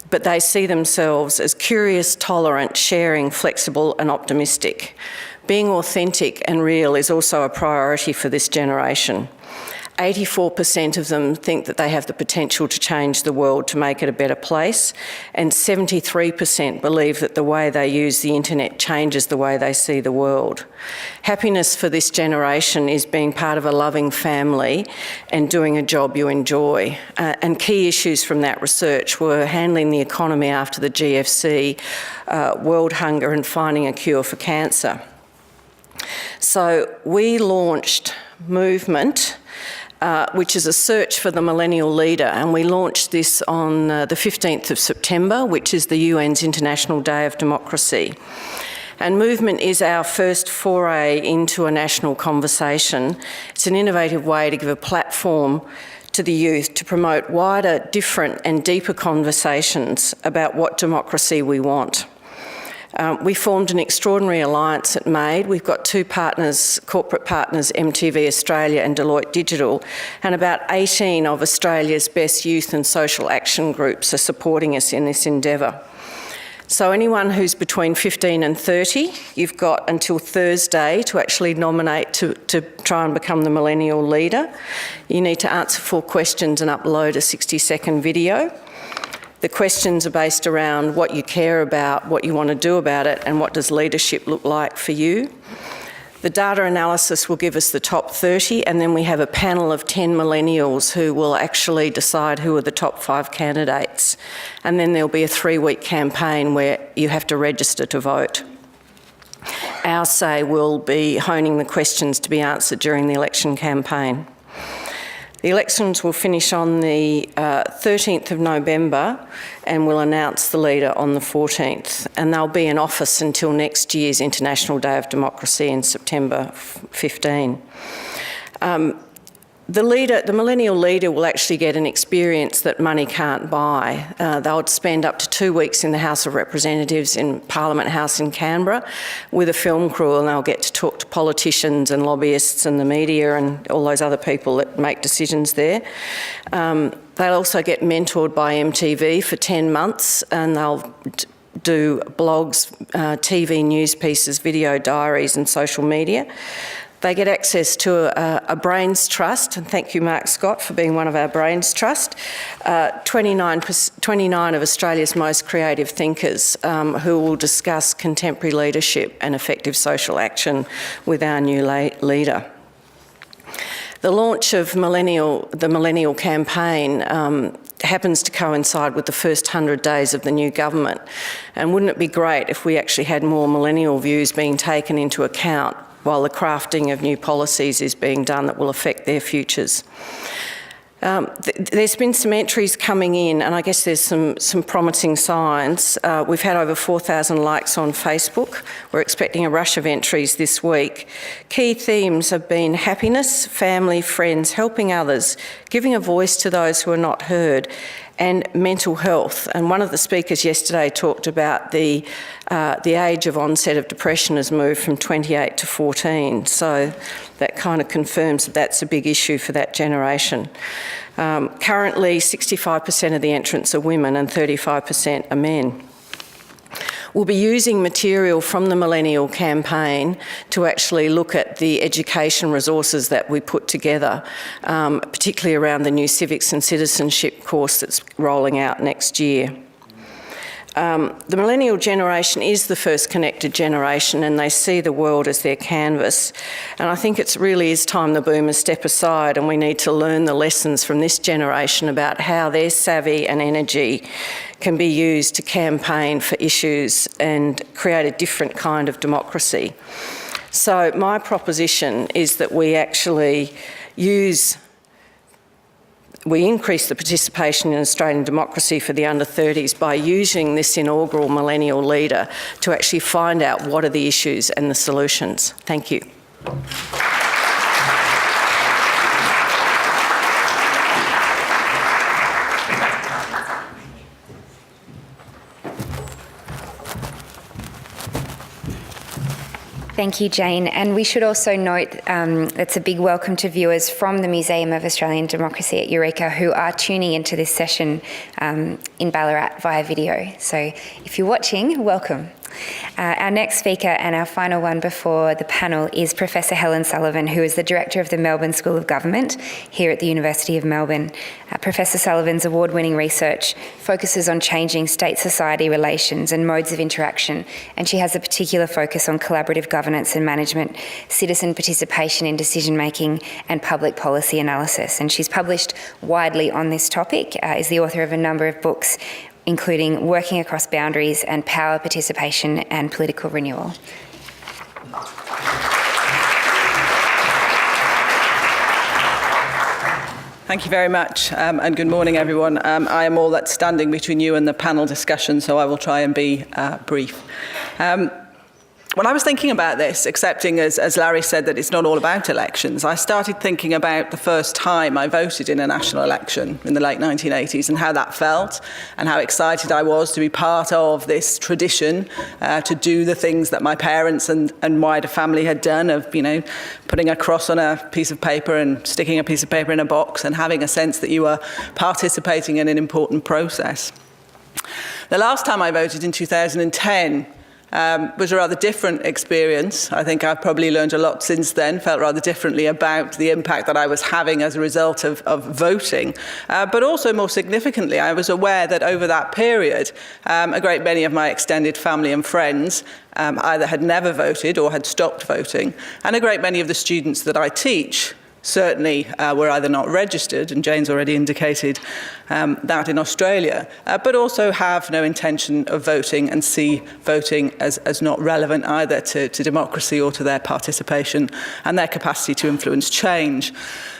but they see themselves as curious, tolerant, sharing, flexible and optimistic. Being authentic and real is also a priority for this generation. 84% of them think that they have the potential to change the world to make it a better place, and 73% believe that the way they use the internet changes the way they see the world. Happiness for this generation is being part of a loving family and doing a job you enjoy. And key issues from that research were handling the economy after the GFC, world hunger and finding a cure for cancer. So we launched Movement, which is a search for the millennial leader, and we launched this on the 15th of September, which is the UN's International Day of Democracy. And Movement is our first foray into a national conversation. It's an innovative way to give a platform to the youth to promote wider, different and deeper conversations about what democracy we want. We formed an extraordinary alliance at MADE. We've got two partners, corporate partners, MTV Australia and Deloitte Digital, and about 18 of Australia's best youth and social action groups are supporting us in this endeavour. So anyone who's between 15 and 30, you've got until Thursday to actually nominate to try and become the millennial leader. You need to answer 4 questions and upload a 60-second video. The questions are based around what you care about, what you want to do about it, and what does leadership look like for you. The data analysis will give us the top 30, and then we have a panel of 10 millennials who will actually decide who are the top 5 candidates. And then there'll be a 3-week campaign where you have to register to vote. Our say will be honing the questions to be answered during the election campaign. The elections will finish on the 13th of November, and we'll announce the leader on the 14th. And they'll be in office until next year's International Day of Democracy in September 15. The millennial leader will actually get an experience that money can't buy. They'll spend up to 2 weeks in the House of Representatives in Parliament House in Canberra with a film crew, and they'll get to talk to politicians and lobbyists and the media and all those other people that make decisions there. They'll also get mentored by MTV for 10 months, and they'll do blogs, TV news pieces, video diaries and social media. They get access to a Brains Trust, and thank you, Mark Scott, for being one of our Brains Trust. 29 of Australia's most creative thinkers who will discuss contemporary leadership and effective social action with our new leader. The launch of the Millennial Campaign happens to coincide with the first 100 days of the new government. And wouldn't it be great if we actually had more millennial views being taken into account while the crafting of new policies is being done that will affect their futures? There's been some entries coming in, and I guess there's some promising signs. We've had over 4,000 likes on Facebook. We're expecting a rush of entries this week. Key themes have been happiness, family, friends, helping others, giving a voice to those who are not heard, and mental health. And one of the speakers yesterday talked about the age of onset of depression has moved from 28 to 14. So that kind of confirms that that's a big issue for that generation. Currently, 65% of the entrants are women and 35% are men. We'll be using material from the Millennial Campaign to actually look at the education resources that we put together, particularly around the new civics and citizenship course that's rolling out next year. The millennial generation is the first connected generation, and they see the world as their canvas. And I think it really is time the boomers step aside, and we need to learn the lessons from this generation about how their savvy and energy can be used to campaign for issues and create a different kind of democracy. So my proposition is that we actually use we increase the participation in Australian democracy for the under-30s by using this inaugural millennial leader to actually find out what are the issues and the solutions. Thank you. Thank you, Jane. And we should also note it's a big welcome to viewers from the Museum of Australian Democracy at Eureka who are tuning into this session in Ballarat via video. So if you're watching, welcome. Our next speaker and our final one before the panel is Professor Helen Sullivan, who is the Director of the Melbourne School of Government here at the University of Melbourne. Professor Sullivan's award-winning research focuses on changing state-society relations and modes of interaction, and she has a particular focus on collaborative governance and management, citizen participation in decision-making, and public policy analysis. And she's published widely on this topic, is the author of a number of books, including Working Across Boundaries and Power, Participation and Political Renewal. Thank you very much, and good morning, everyone. I am all that's standing between you and the panel discussion, so I will try and be brief. When I was thinking about this, accepting, as Larry said, that it's not all about elections, I started thinking about the first time I voted in a national election in the late 1980s and how that felt and how excited I was to be part of this tradition, to do the things that my parents and wider family had done of, putting a cross on a piece of paper and sticking a piece of paper in a box and having a sense that you were participating in an important process. The last time I voted in 2010 was a rather different experience. I think I've probably learned a lot since then, felt rather differently about the impact that I was having as a result of voting. But also more significantly, I was aware that over that period, a great many of my extended family and friends either had never voted or had stopped voting, and a great many of the students that I teach certainly were either not registered, and Jane's already indicated that in Australia, but also have no intention of voting and see voting as not relevant either to democracy or to their participation and their capacity to influence change.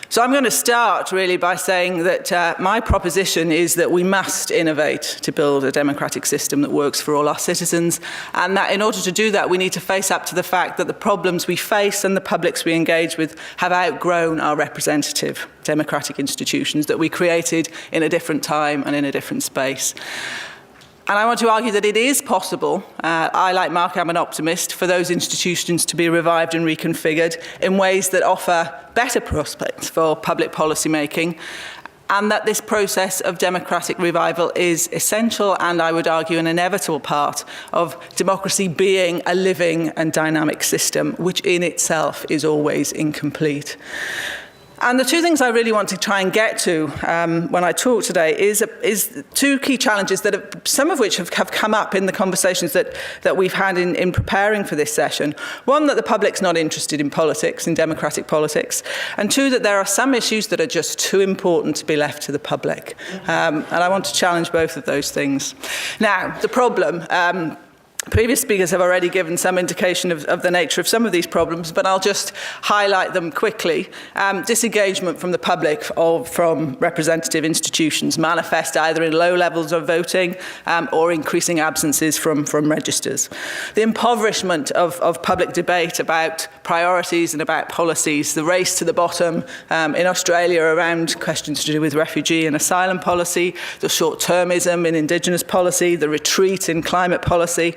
So I'm going to start really by saying that my proposition is that we must innovate to build a democratic system that works for all our citizens, and that in order to do that we need to face up to the fact that the problems we face and the publics we engage with have outgrown our representative democratic institutions that we created in a different time and in a different space. And I want to argue that it is possible, I, like Mark, am an optimist, for those institutions to be revived and reconfigured in ways that offer better prospects for public policy making, and that this process of democratic revival is essential and, I would argue, an inevitable part of democracy being a living and dynamic system, which in itself is always incomplete. And the two things I really want to try and get to when I talk today is two key challenges that some of which have come up in the conversations that we've had in preparing for this session. One, that the public's not interested in politics, in democratic politics. And two, that there are some issues that are just too important to be left to the public. And I want to challenge both of those things. Now, the problem... Previous speakers have already given some indication of the nature of some of these problems, but I'll just highlight them quickly. Disengagement from the public from representative institutions manifest either in low levels of voting or increasing absences from registers. The impoverishment of public debate about priorities and about policies, the race to the bottom in Australia around questions to do with refugee and asylum policy, the short-termism in Indigenous policy, the retreat in climate policy,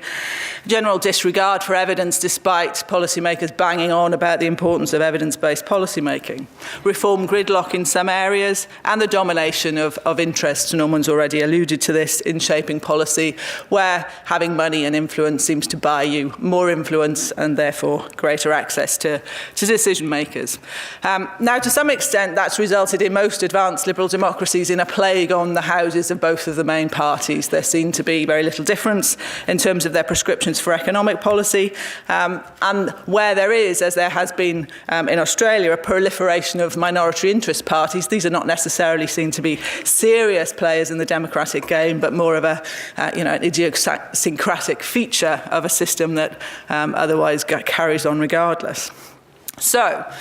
general disregard for evidence despite policymakers banging on about the importance of evidence-based policymaking, reform gridlock in some areas, and the domination of interests. Norman's already alluded to this in shaping policy, where having money and influence seems to buy you more influence and therefore greater access to decision makers. Now, to some extent, that's resulted in most advanced liberal democracies in a plague on the houses of both of the main parties. There seemed to be very little difference in terms of their prescriptions for economic policy, and where there is, as there has been in Australia, a proliferation of minority interest parties, these are not necessarily seen to be serious players in the democratic game, but more of an idiosyncratic feature of a system that otherwise carries on regardless. So,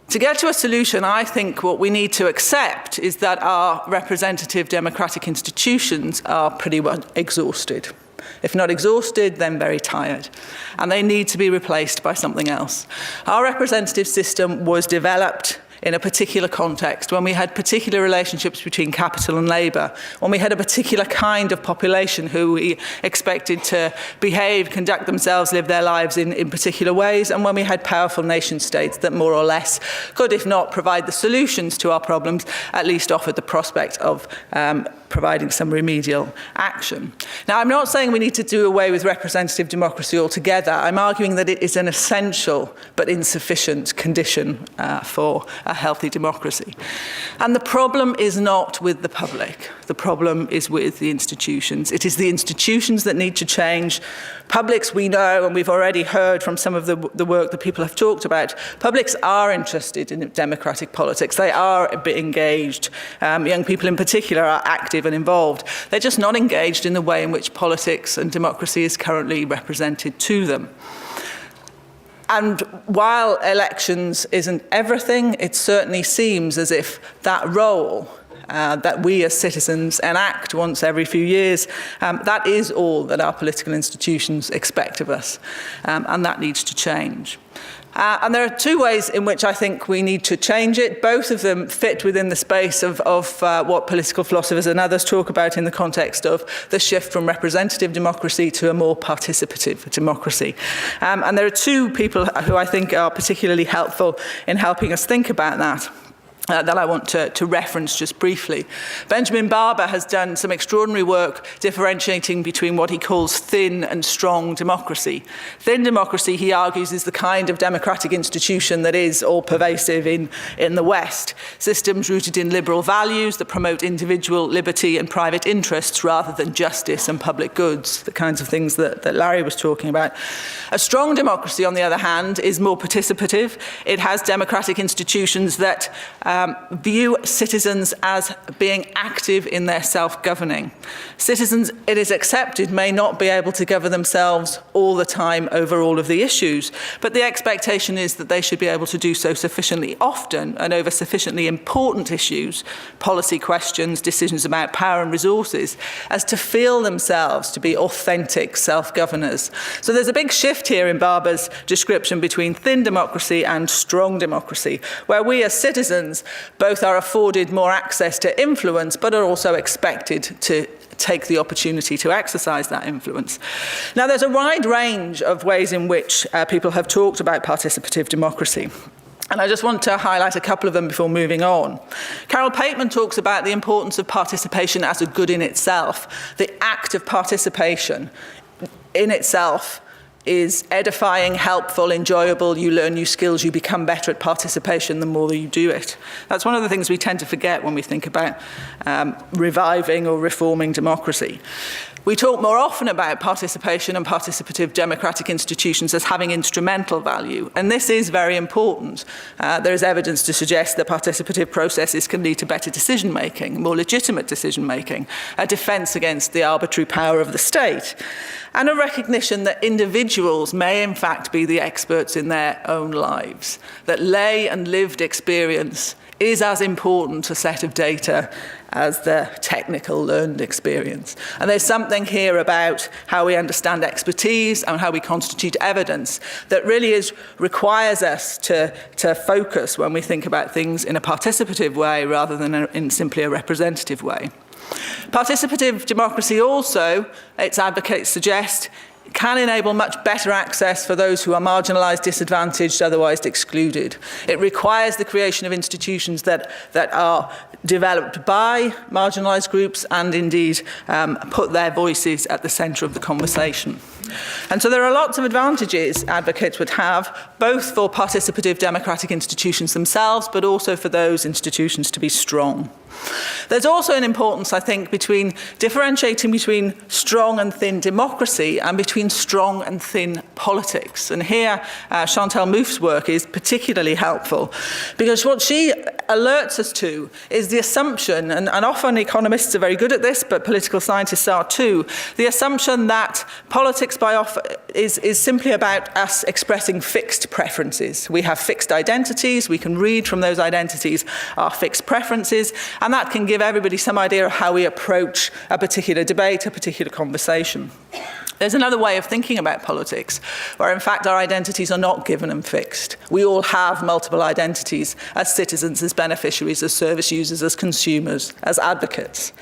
2 things I really want to say. 1, that the public's not interested in politics, and 2, that there are some issues that are just too important to be left to the public. And I want to challenge both of those things. So, To get to a solution, I think what we need to accept is that our representative democratic institutions are pretty well exhausted. If not exhausted, then very tired. And they need to be replaced by something else. Our representative system was developed in a particular context, when we had particular relationships between capital and labour, when we had a particular kind of population who we expected to behave, conduct themselves, live their lives in particular ways, and when we had powerful nation states that more or less could, if not provide the solutions to our problems, at least offered the prospect of providing some remedial action. Now, I'm not saying we need to do away with representative democracy altogether. I'm arguing that it is an essential but insufficient condition for a healthy democracy. And the problem is not with the public. The problem is with the institutions. It is the institutions that need to change. Publics, we know, and we've already heard from some of the work that people have talked about, publics are interested in democratic politics. They are engaged. Young people in particular are active and involved. They're just not engaged in the way in which politics and democracy is currently represented to them. And while elections isn't everything, it certainly seems as if that role that we as citizens enact once every few years, that is all that our political institutions expect of us, and that needs to change. And there are two ways in which I think we need to change it. Both of them fit within the space of what political philosophers and others talk about in the context of the shift from representative democracy to a more participative democracy. And there are two people who I think are particularly helpful in helping us think about that. That I want to reference just briefly. Benjamin Barber has done some extraordinary work differentiating between what he calls thin and strong democracy. Thin democracy, he argues, is the kind of democratic institution that is all-pervasive in the West. Systems rooted in liberal values that promote individual liberty and private interests rather than justice and public goods, the kinds of things that Larry was talking about. A strong democracy, on the other hand, is more participative. It has democratic institutions that view citizens as being active in their self-governing. Citizens, it is accepted, may not be able to govern themselves all the time over all of the issues, but the expectation is that they should be able to do so sufficiently often and over sufficiently important issues, policy questions, decisions about power and resources, as to feel themselves to be authentic self-governors. So there's a big shift here in Barber's description between thin democracy and strong democracy, where we as citizens both are afforded more access to influence, but are also expected to take the opportunity to exercise that influence. Now, there's a wide range of ways in which people have talked about participative democracy. And I just want to highlight a couple of them before moving on. Carol Pateman talks about the importance of participation as a good in itself. The act of participation in itself is edifying, helpful, enjoyable. You learn new skills, you become better at participation the more that you do it. That's one of the things we tend to forget when we think about reviving or reforming democracy. We talk more often about participation and participative democratic institutions as having instrumental value, and this is very important. There is evidence to suggest that participative processes can lead to better decision-making, more legitimate decision-making, a defence against the arbitrary power of the state, and a recognition that individuals may in fact be the experts in their own lives, that lay and lived experience is as important a set of data as the technical learned experience. And there's something here about how we understand expertise and how we constitute evidence that really requires us to focus when we think about things in a participative way rather than in simply a representative way. Participative democracy also, its advocates suggest, can enable much better access for those who are marginalised, disadvantaged, otherwise excluded. It requires the creation of institutions that are developed by marginalised groups and indeed put their voices at the centre of the conversation. And so there are lots of advantages advocates would have, both for participative democratic institutions themselves, but also for those institutions to be strong. There's also an importance, I think, between differentiating between strong and thin democracy and between strong and thin politics. And here, Chantal Mouffe's work is particularly helpful, because what she alerts us to is the assumption, and often economists are very good at this, but political scientists are too, the assumption that politics is simply about us expressing fixed preferences. We have fixed identities, we can read from those identities our fixed preferences, and that can give everybody some idea of how we approach a particular debate, a particular conversation. There's another way of thinking about politics, where in fact our identities are not given and fixed. We all have multiple identities as citizens, as beneficiaries, as service users, as consumers, as advocates.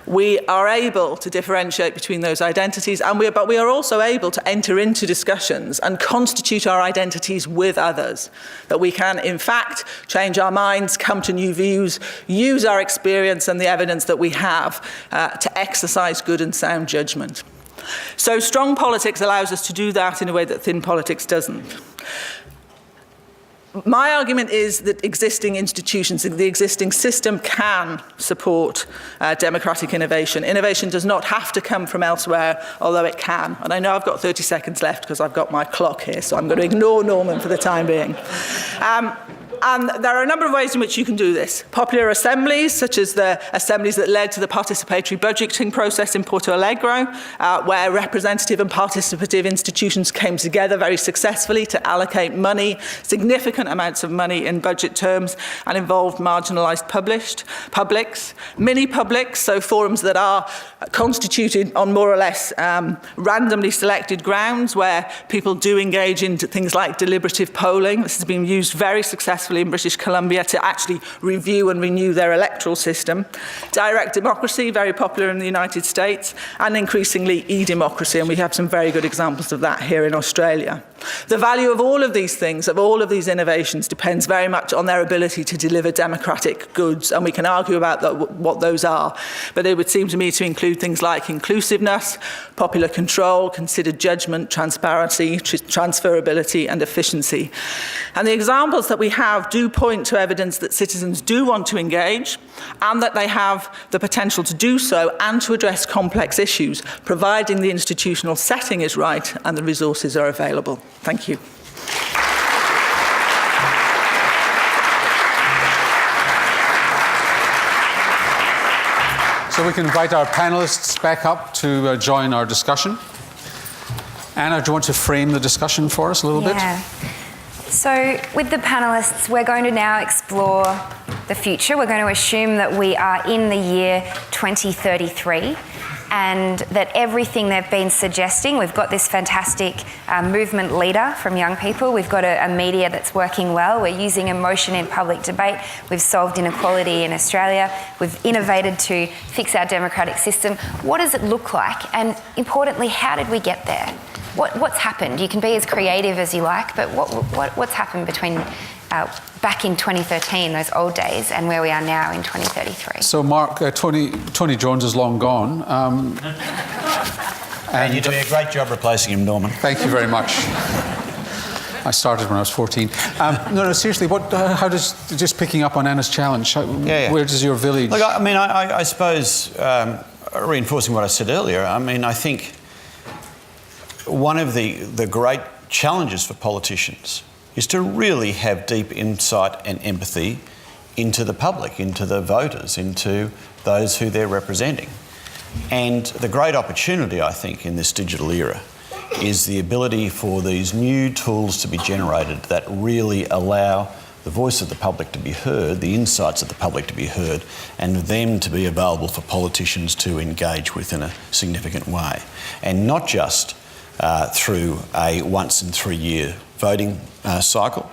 We are able to differentiate between those identities, but we are also able to enter into discussions and constitute our identities with others. That we can, in fact, change our minds, come to new views, use our experience and the evidence that we have to exercise good and sound judgment. So strong politics allows us to do that in a way that thin politics doesn't. My argument is that existing institutions, the existing system can support democratic innovation. Innovation does not have to come from elsewhere, although it can. And I know I've got 30 seconds left because I've got my clock here, so I'm going to ignore Norman for the time being. And there are a number of ways in which you can do this. Popular assemblies, such as the assemblies that led to the participatory budgeting process in Porto Alegre, where representative and participative institutions came together very successfully to allocate money, significant amounts of money in budget terms, and involved marginalised publics. Mini-publics, so forums that are constituted on more or less randomly selected grounds, where people do engage in things like deliberative polling. This has been used very successfully in British Columbia to actually review and renew their electoral system. Direct democracy, very popular in the United States, and increasingly e-democracy, and we have some very good examples of that here in Australia. The value of all of these things, of all of these innovations, depends very much on their ability to deliver democratic goods, and we can argue about what those are. But it would seem to me to include things like inclusiveness, popular control, considered judgment, transparency, transferability, and efficiency. And the examples that we have do point to evidence that citizens do want to engage, and that they have the potential to do so and to address complex issues, providing the institutional setting is right and the resources are available. Thank you. So we can invite our panelists back up to join our discussion. Anna, do you want to frame the discussion for us a little bit? So with the panelists, we're going to now explore the future. We're going to assume that we are in the year 2033 and that everything they've been suggesting, we've got this fantastic movement leader from young people, we've got a media that's working well, we're using emotion in public debate, we've solved inequality in Australia, we've innovated to fix our democratic system. What does it look like? And importantly, how did we get there? What's happened? You can be as creative as you like, but what's happened between back in 2013, those old days, and where we are now in 2033? So, Mark, Tony Jones is long gone. And you're doing a great job replacing him, Norman. Thank you very much. I started when I was 14. No, seriously, how does, just picking up on Anna's challenge, where does your village... Look, I mean, I suppose, reinforcing what I said earlier, I mean, I think one of the great challenges for politicians is to really have deep insight and empathy into the public, into the voters, into those who they're representing. And the great opportunity, I think, in this digital era is the ability for these new tools to be generated that really allow the voice of the public to be heard, the insights of the public to be heard, and them to be available for politicians to engage with in a significant way. And not just through a once in 3 year voting cycle,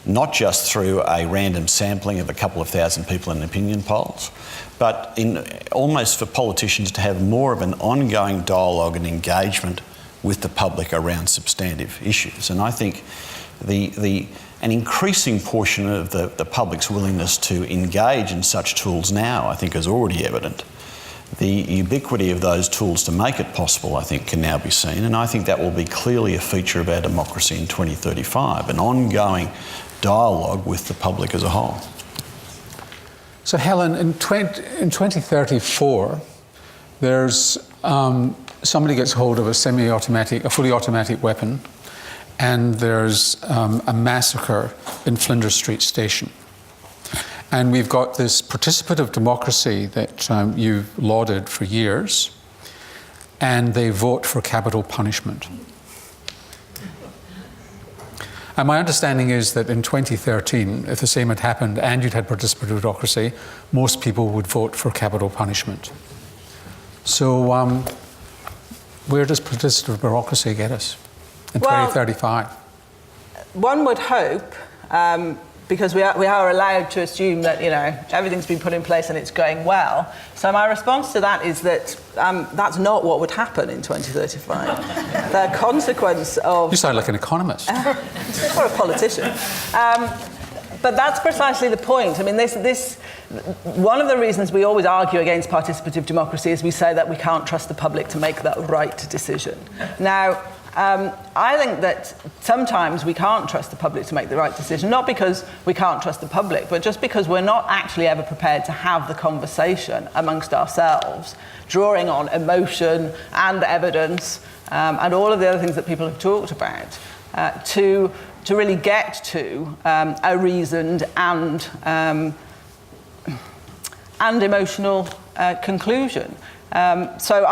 not just through a random sampling of a couple of thousand people in opinion polls, but in almost for politicians to have more of an ongoing dialogue and engagement with the public around substantive issues. And I think an increasing portion of the public's willingness to engage in such tools now, I think, is already evident. The ubiquity of those tools to make it possible, I think, can now be seen, and I think that will be clearly a feature of our democracy in 2035, an ongoing dialogue with the public as a whole. So, Helen, in 2034, there's somebody gets hold of a fully automatic weapon, and there's a massacre in Flinders Street Station. And we've got this participative democracy that you've lauded for years, and they vote for capital punishment. And my understanding is that in 2013, if the same had happened and you'd had participative democracy, most people would vote for capital punishment. So where does participative democracy get us in 2035? One would hope, because we are allowed to assume that, you know, everything's been put in place and it's going well. So my response to that is that that's not what would happen in 2035. The consequence of... You sound like an economist. Or a politician. But that's precisely the point. I mean, one of the reasons we always argue against participative democracy is we say that we can't trust the public to make that right decision. Now, I think that sometimes we can't trust the public to make the right decision, not because we can't trust the public, but just because we're not actually ever prepared to have the conversation amongst ourselves, drawing on emotion and evidence and all of the other things that people have talked about to really get to a reasoned and emotional conclusion. So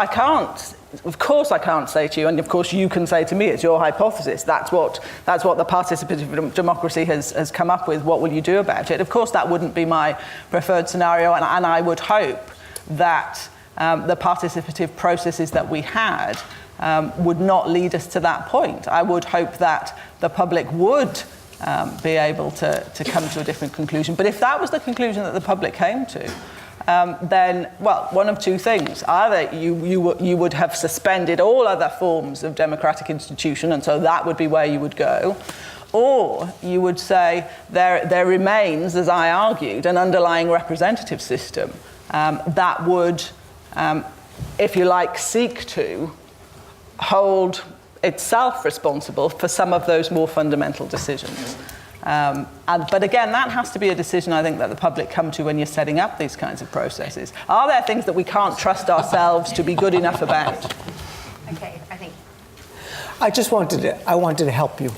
of course I can't say to you, and of course you can say to me, it's your hypothesis, that's what the participative democracy has come up with, what will you do about it? Of course that wouldn't be my preferred scenario, and I would hope that the participative processes that we had would not lead us to that point. I would hope that the public would be able to come to a different conclusion. But if that was the conclusion that the public came to, then, well, one of two things. Either you would have suspended all other forms of democratic institution, and so that would be where you would go, or you would say there remains, as I argued, an underlying representative system that would, if you like, seek to hold itself responsible for some of those more fundamental decisions. But again, that has to be a decision, I think, that the public come to when you're setting up these kinds of processes. Are there things that we can't trust ourselves to be good enough about? Okay, I think. I wanted to help you.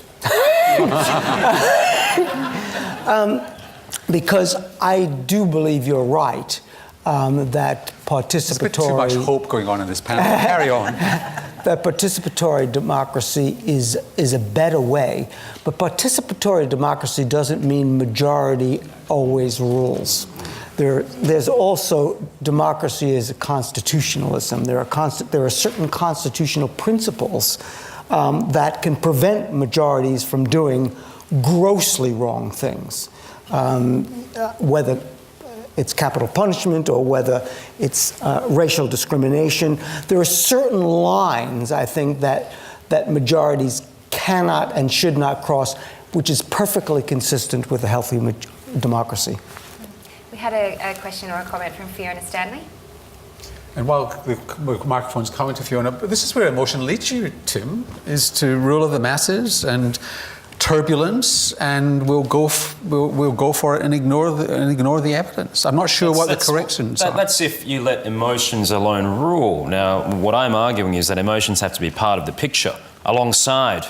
Because I do believe you're right that participatory... There's a bit too much hope going on in this panel. Carry on. That participatory democracy is a better way, but participatory democracy doesn't mean majority always rules. There's also democracy as a constitutionalism. There are certain constitutional principles that can prevent majorities from doing grossly wrong things, whether it's capital punishment or whether it's racial discrimination. There are certain lines, I think, that majorities cannot and should not cross, which is perfectly consistent with a healthy democracy. We had a question or a comment from Fiona Stanley. And while the microphone's coming to Fiona, but this is where emotion leads you, Tim, is to rule of the masses and turbulence, and we'll go for it and ignore the evidence. I'm not sure what the corrections are. That's if you let emotions alone rule. Now, what I'm arguing is that emotions have to be part of the picture alongside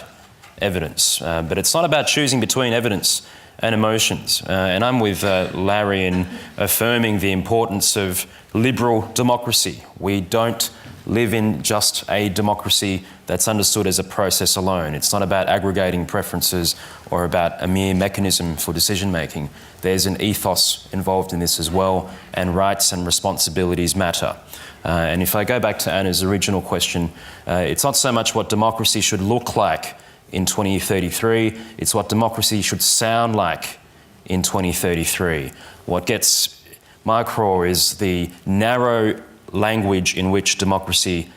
evidence. But it's not about choosing between evidence and emotions. And I'm with Larry in affirming the importance of liberal democracy. We don't live in just a democracy that's understood as a process alone. It's not about aggregating preferences or about a mere mechanism for decision making. There's an ethos involved in this as well, and rights and responsibilities matter. And if I go back to Anna's original question, it's not so much what democracy should look like in 2033, it's what democracy should sound like in 2033. What gets my craw is the narrow language in which democracy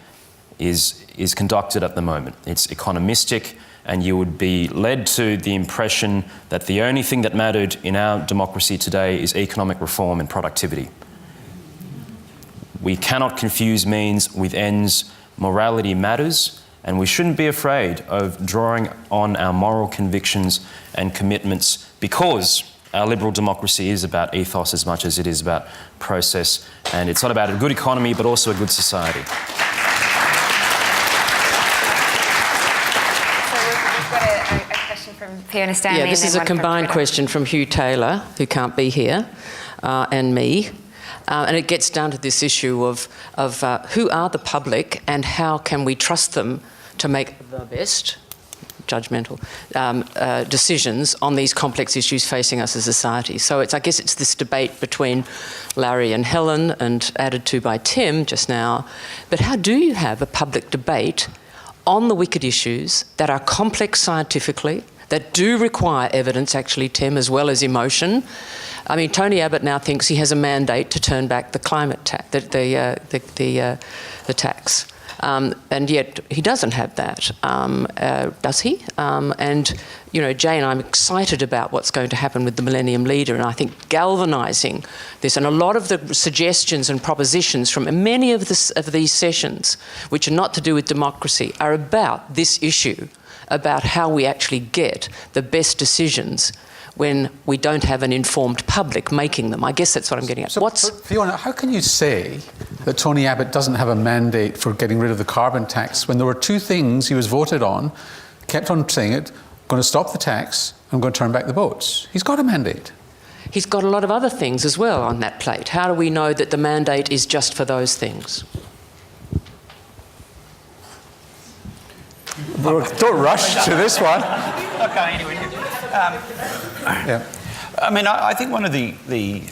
is conducted at the moment. It's economistic, and you would be led to the impression that the only thing that mattered in our democracy today is economic reform and productivity. We cannot confuse means with ends. Morality matters, and we shouldn't be afraid of drawing on our moral convictions and commitments, because our liberal democracy is about ethos as much as it is about process, and it's not about a good economy but also a good society. So we've got a question from from Fiona Stanley. Yeah, this and is then a one from combined Twitter. question from Hugh Taylor, who can't be here, and me. And it gets down to this issue of who are the public and how can we trust them to make the best judgmental decisions on these complex issues facing us as a society. So I guess it's this debate between Larry and Helen, and added to by Tim just now. But how do you have a public debate on the wicked issues that are complex scientifically, that do require evidence, actually, Tim, as well as emotion? I mean, Tony Abbott now thinks he has a mandate to turn back the climate tax, the tax. And yet he doesn't have that, does he? And, you know, Jay and I'm excited about what's going to happen with the Millennium Leader, and I think galvanising this, and a lot of the suggestions and propositions from many of these sessions, which are not to do with democracy, are about this issue, about how we actually get the best decisions when we don't have an informed public making them. I guess that's what I'm getting at. But Fiona, how can you say that Tony Abbott doesn't have a mandate for getting rid of the carbon tax when there were two things he was voted on, kept on saying it, going to stop the tax, and going to turn back the boats? He's got a mandate. He's got a lot of other things as well on that plate. How do we know that the mandate is just for those things? Don't rush to this one. Okay, anyway. Yeah. I mean, I think one of the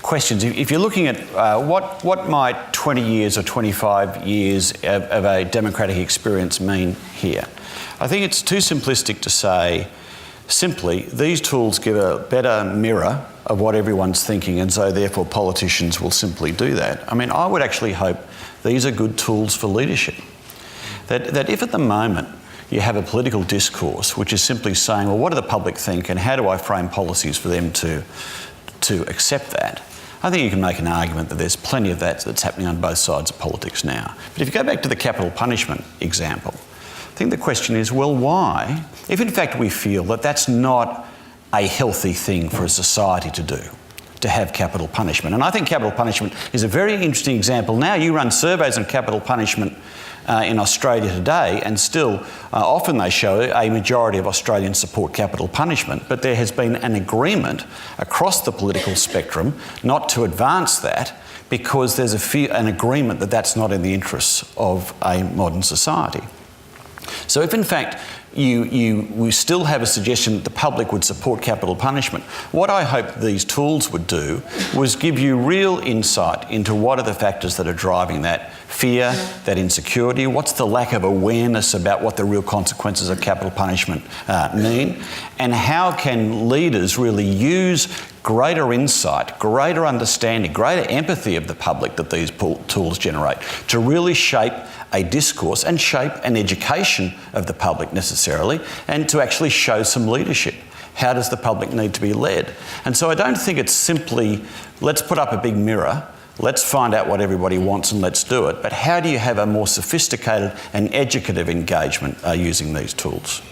questions, if you're looking at what might 20 years or 25 years of a democratic experience mean here, I think it's too simplistic to say simply these tools give a better mirror of what everyone's thinking, and so therefore politicians will simply do that. I mean, I would actually hope these are good tools for leadership. That if at the moment you have a political discourse which is simply saying, well, what do the public think and how do I frame policies for them to accept that, I think you can make an argument that there's plenty of that that's happening on both sides of politics now. But if you go back to the capital punishment example, I think the question is, well, why? If in fact we feel that that's not a healthy thing for a society to do, to have capital punishment. And I think capital punishment is a very interesting example. Now you run surveys on capital punishment in Australia today, and still often they show a majority of Australians support capital punishment, but there has been an agreement across the political spectrum not to advance that because there's an agreement that that's not in the interests of a modern society. So if in fact we still have a suggestion that the public would support capital punishment, what I hope these tools would do was give you real insight into what are the factors that are driving that fear, that insecurity, what's the lack of awareness about what the real consequences of capital punishment mean, and how can leaders really use greater insight, greater understanding, greater empathy of the public that these tools generate to really shape a discourse and shape an education of the public necessarily, and to actually show some leadership. How does the public need to be led? And so I don't think it's simply, let's put up a big mirror, let's find out what everybody wants and let's do it, but how do you have a more sophisticated and educative engagement using these tools?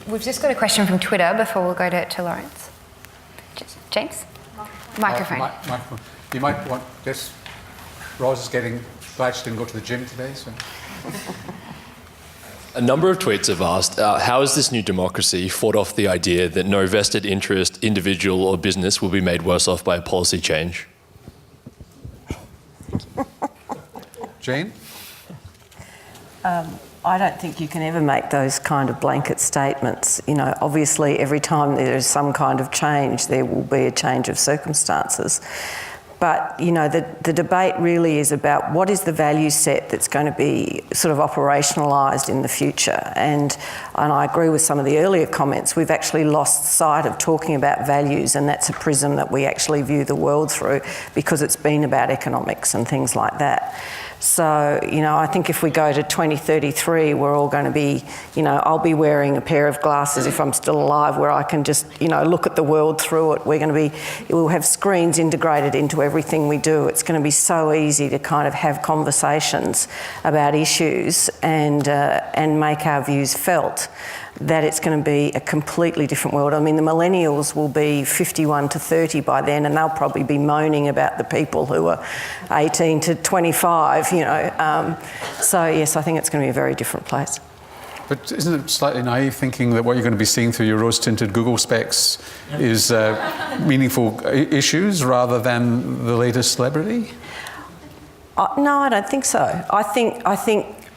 We've just got a question from Twitter before we'll go to Lawrence. James? Microphone. Microphone. You might want this. Roz is getting glad she didn't go to the gym today. So. A number of tweets have asked, how is this new democracy fought off the idea that no vested interest, individual or business will be made worse off by a policy change? Jane? I don't think you can ever make those kind of blanket statements. You know, obviously every time there is some kind of change, there will be a change of circumstances. But, you know, the debate really is about what is the value set that's going to be sort of operationalised in the future. And I agree with some of the earlier comments. We've actually lost sight of talking about values, and that's a prism that we actually view the world through because it's been about economics and things like that. So, you know, I think if we go to 2033, we're all going to be, you know, I'll be wearing a pair of glasses if I'm still alive where I can just, you know, look at the world through it. We'll have screens integrated into everything we do. It's going to be so easy to kind of have conversations about issues and make our views felt, that it's going to be a completely different world. I mean, the millennials will be 51 to 30 by then, and they'll probably be moaning about the people who are 18 to 25, you know. So, yes, I think it's going to be a very different place. But isn't it slightly naive thinking that what you're going to be seeing through your rose-tinted Google specs is meaningful issues rather than the latest celebrity? No, I don't think so. I think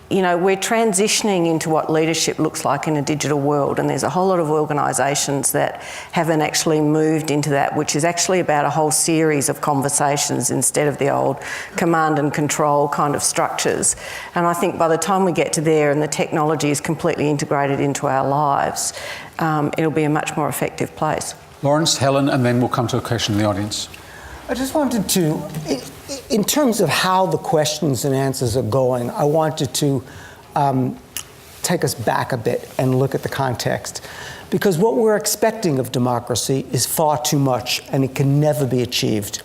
you know, we're transitioning into what leadership looks like in a digital world, and there's a whole lot of organisations that haven't actually moved into that, which is actually about a whole series of conversations instead of the old command and control kind of structures. And I think by the time we get to there and the technology is completely integrated into our lives, it'll be a much more effective place. Lawrence, Helen, and then we'll come to a question in the audience. I just wanted to, in terms of how the questions and answers are going, I wanted to take us back a bit and look at the context. Because what we're expecting of democracy is far too much, and it can never be achieved.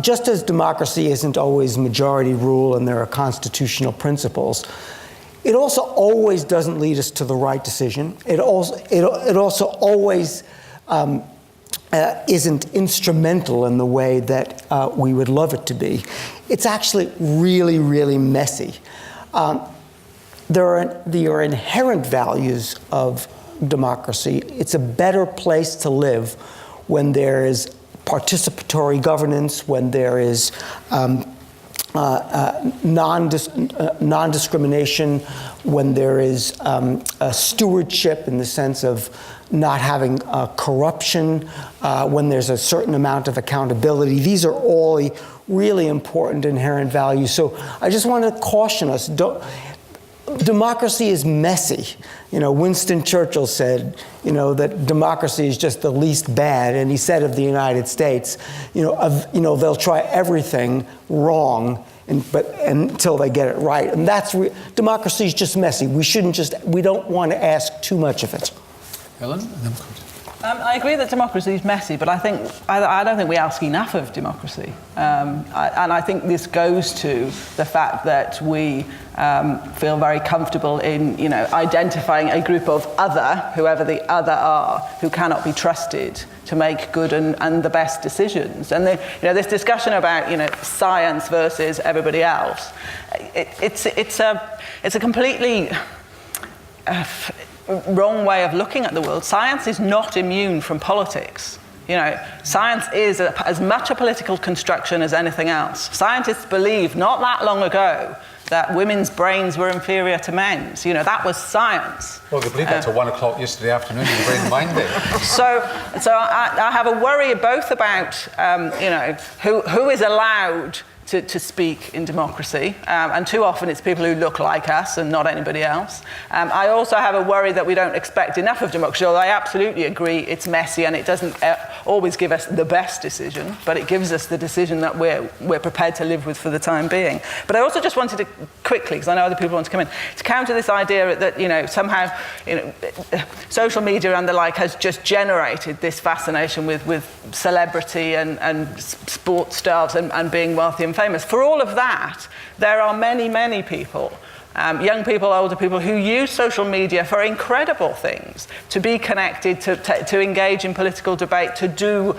Just as democracy isn't always majority rule and there are constitutional principles, it also always doesn't lead us to the right decision. It also always isn't instrumental in the way that we would love it to be. It's actually really, really messy. There are inherent values of democracy. It's a better place to live when there is participatory governance, when there is non-discrimination, when there is a stewardship in the sense of not having corruption, when there's a certain amount of accountability. These are all really important inherent values. So I just want to caution us. Democracy is messy. You know, Winston Churchill said, you know, that democracy is just the least bad, and he said of the United States, they'll try everything wrong, but until they get it right. And democracy is just messy. We don't want to ask too much of it. Helen, and then I agree that democracy is messy, but I don't think we ask enough of democracy. And I think this goes to the fact that we feel very comfortable in, you know, identifying a group of other, whoever the other are, who cannot be trusted to make good and the best decisions. And this discussion about, you know, science versus everybody else, it's a completely wrong way of looking at the world. Science is not immune from politics. You know, science is as much a political construction as anything else. Scientists believed not that long ago that women's brains were inferior to men's. You know, that was science. Well, they believed that till 1 o'clock yesterday afternoon in the Brain Mind Day. So I have a worry both about, who is allowed to speak in democracy, and too often it's people who look like us and not anybody else. I also have a worry that we don't expect enough of democracy, although I absolutely agree it's messy and it doesn't always give us the best decision, but it gives us the decision that we're prepared to live with for the time being. But I also just wanted to quickly, because I know other people want to come in, to counter this idea that, you know, somehow, you know, social media and the like has just generated this fascination with celebrity and sports stars and being wealthy and famous. For all of that, there are many, many people, young people, older people, who use social media for incredible things, to be connected, to engage in political debate, to do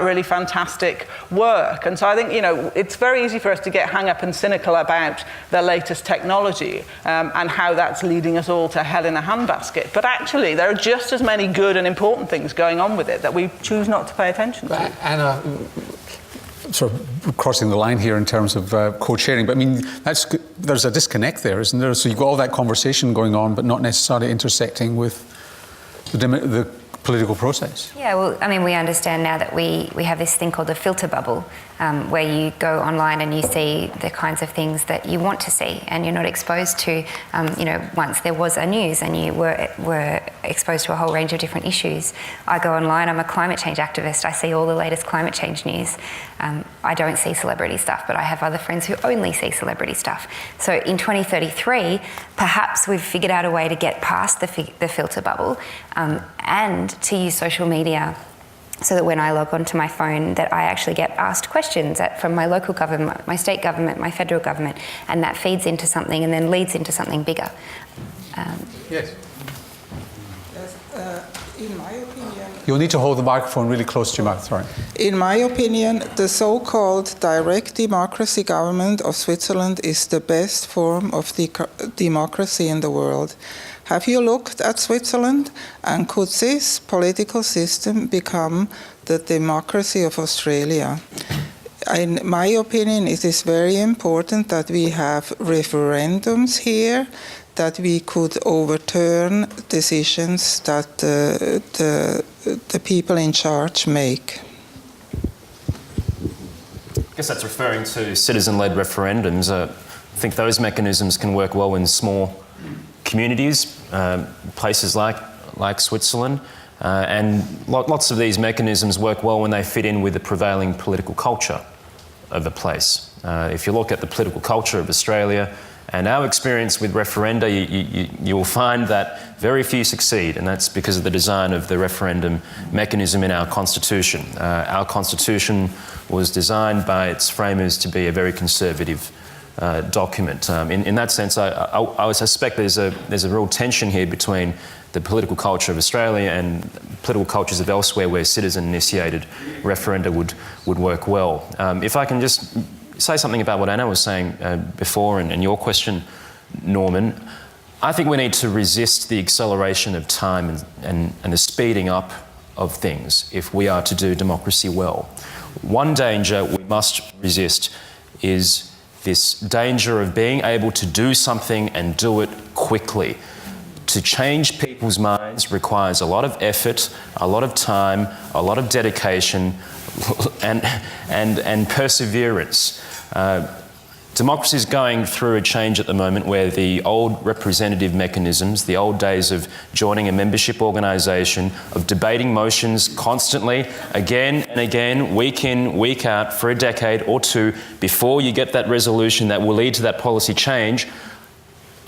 really fantastic work. And so I think, you know, it's very easy for us to get hung up and cynical about the latest technology and how that's leading us all to hell in a handbasket. But actually, there are just as many good and important things going on with it that we choose not to pay attention to. Anna, sort of crossing the line here in terms of co-chairing, but I mean, there's a disconnect there, isn't there? So you've got all that conversation going on, but not necessarily intersecting with the political process. Yeah, well, I mean, we understand now that we have this thing called the filter bubble, where you go online and you see the kinds of things that you want to see, and you're not exposed to, once there was a news and you were exposed to a whole range of different issues. I go online, I'm a climate change activist, I see all the latest climate change news. I don't see celebrity stuff, but I have other friends who only see celebrity stuff. So in 2033, perhaps we've figured out a way to get past the filter bubble and to use social media so that when I log onto my phone that I actually get asked questions from my local government, my state government, my federal government, and that feeds into something and then leads into something bigger. Yes. In my opinion... You'll need to hold the microphone really close to your mouth, sorry. In my opinion, the so-called direct democracy government of Switzerland is the best form of democracy in the world. Have you looked at Switzerland? And could this political system become the democracy of Australia? In my opinion, it is very important that we have referendums here, that we could overturn decisions that the people in charge make. I guess that's referring to citizen-led referendums. I think those mechanisms can work well in small communities, places like Switzerland, and lots of these mechanisms work well when they fit in with the prevailing political culture of a place. If you look at the political culture of Australia and our experience with referenda, you will find that very few succeed, and that's because of the design of the referendum mechanism in our Constitution. Our Constitution was designed by its framers to be a very conservative document. In that sense, I suspect there's a real tension here between the political culture of Australia and political cultures of elsewhere where citizen-initiated referenda would work well. If I can just say something about what Anna was saying before and your question, Norman, I think we need to resist the acceleration of time and the speeding up of things if we are to do democracy well. One danger we must resist is this danger of being able to do something and do it quickly. To change people's minds requires a lot of effort, a lot of time, a lot of dedication, and perseverance. Democracy is going through a change at the moment where the old representative mechanisms, the old days of joining a membership organisation, of debating motions constantly, again and again, week in, week out, for a decade or two, before you get that resolution that will lead to that policy change,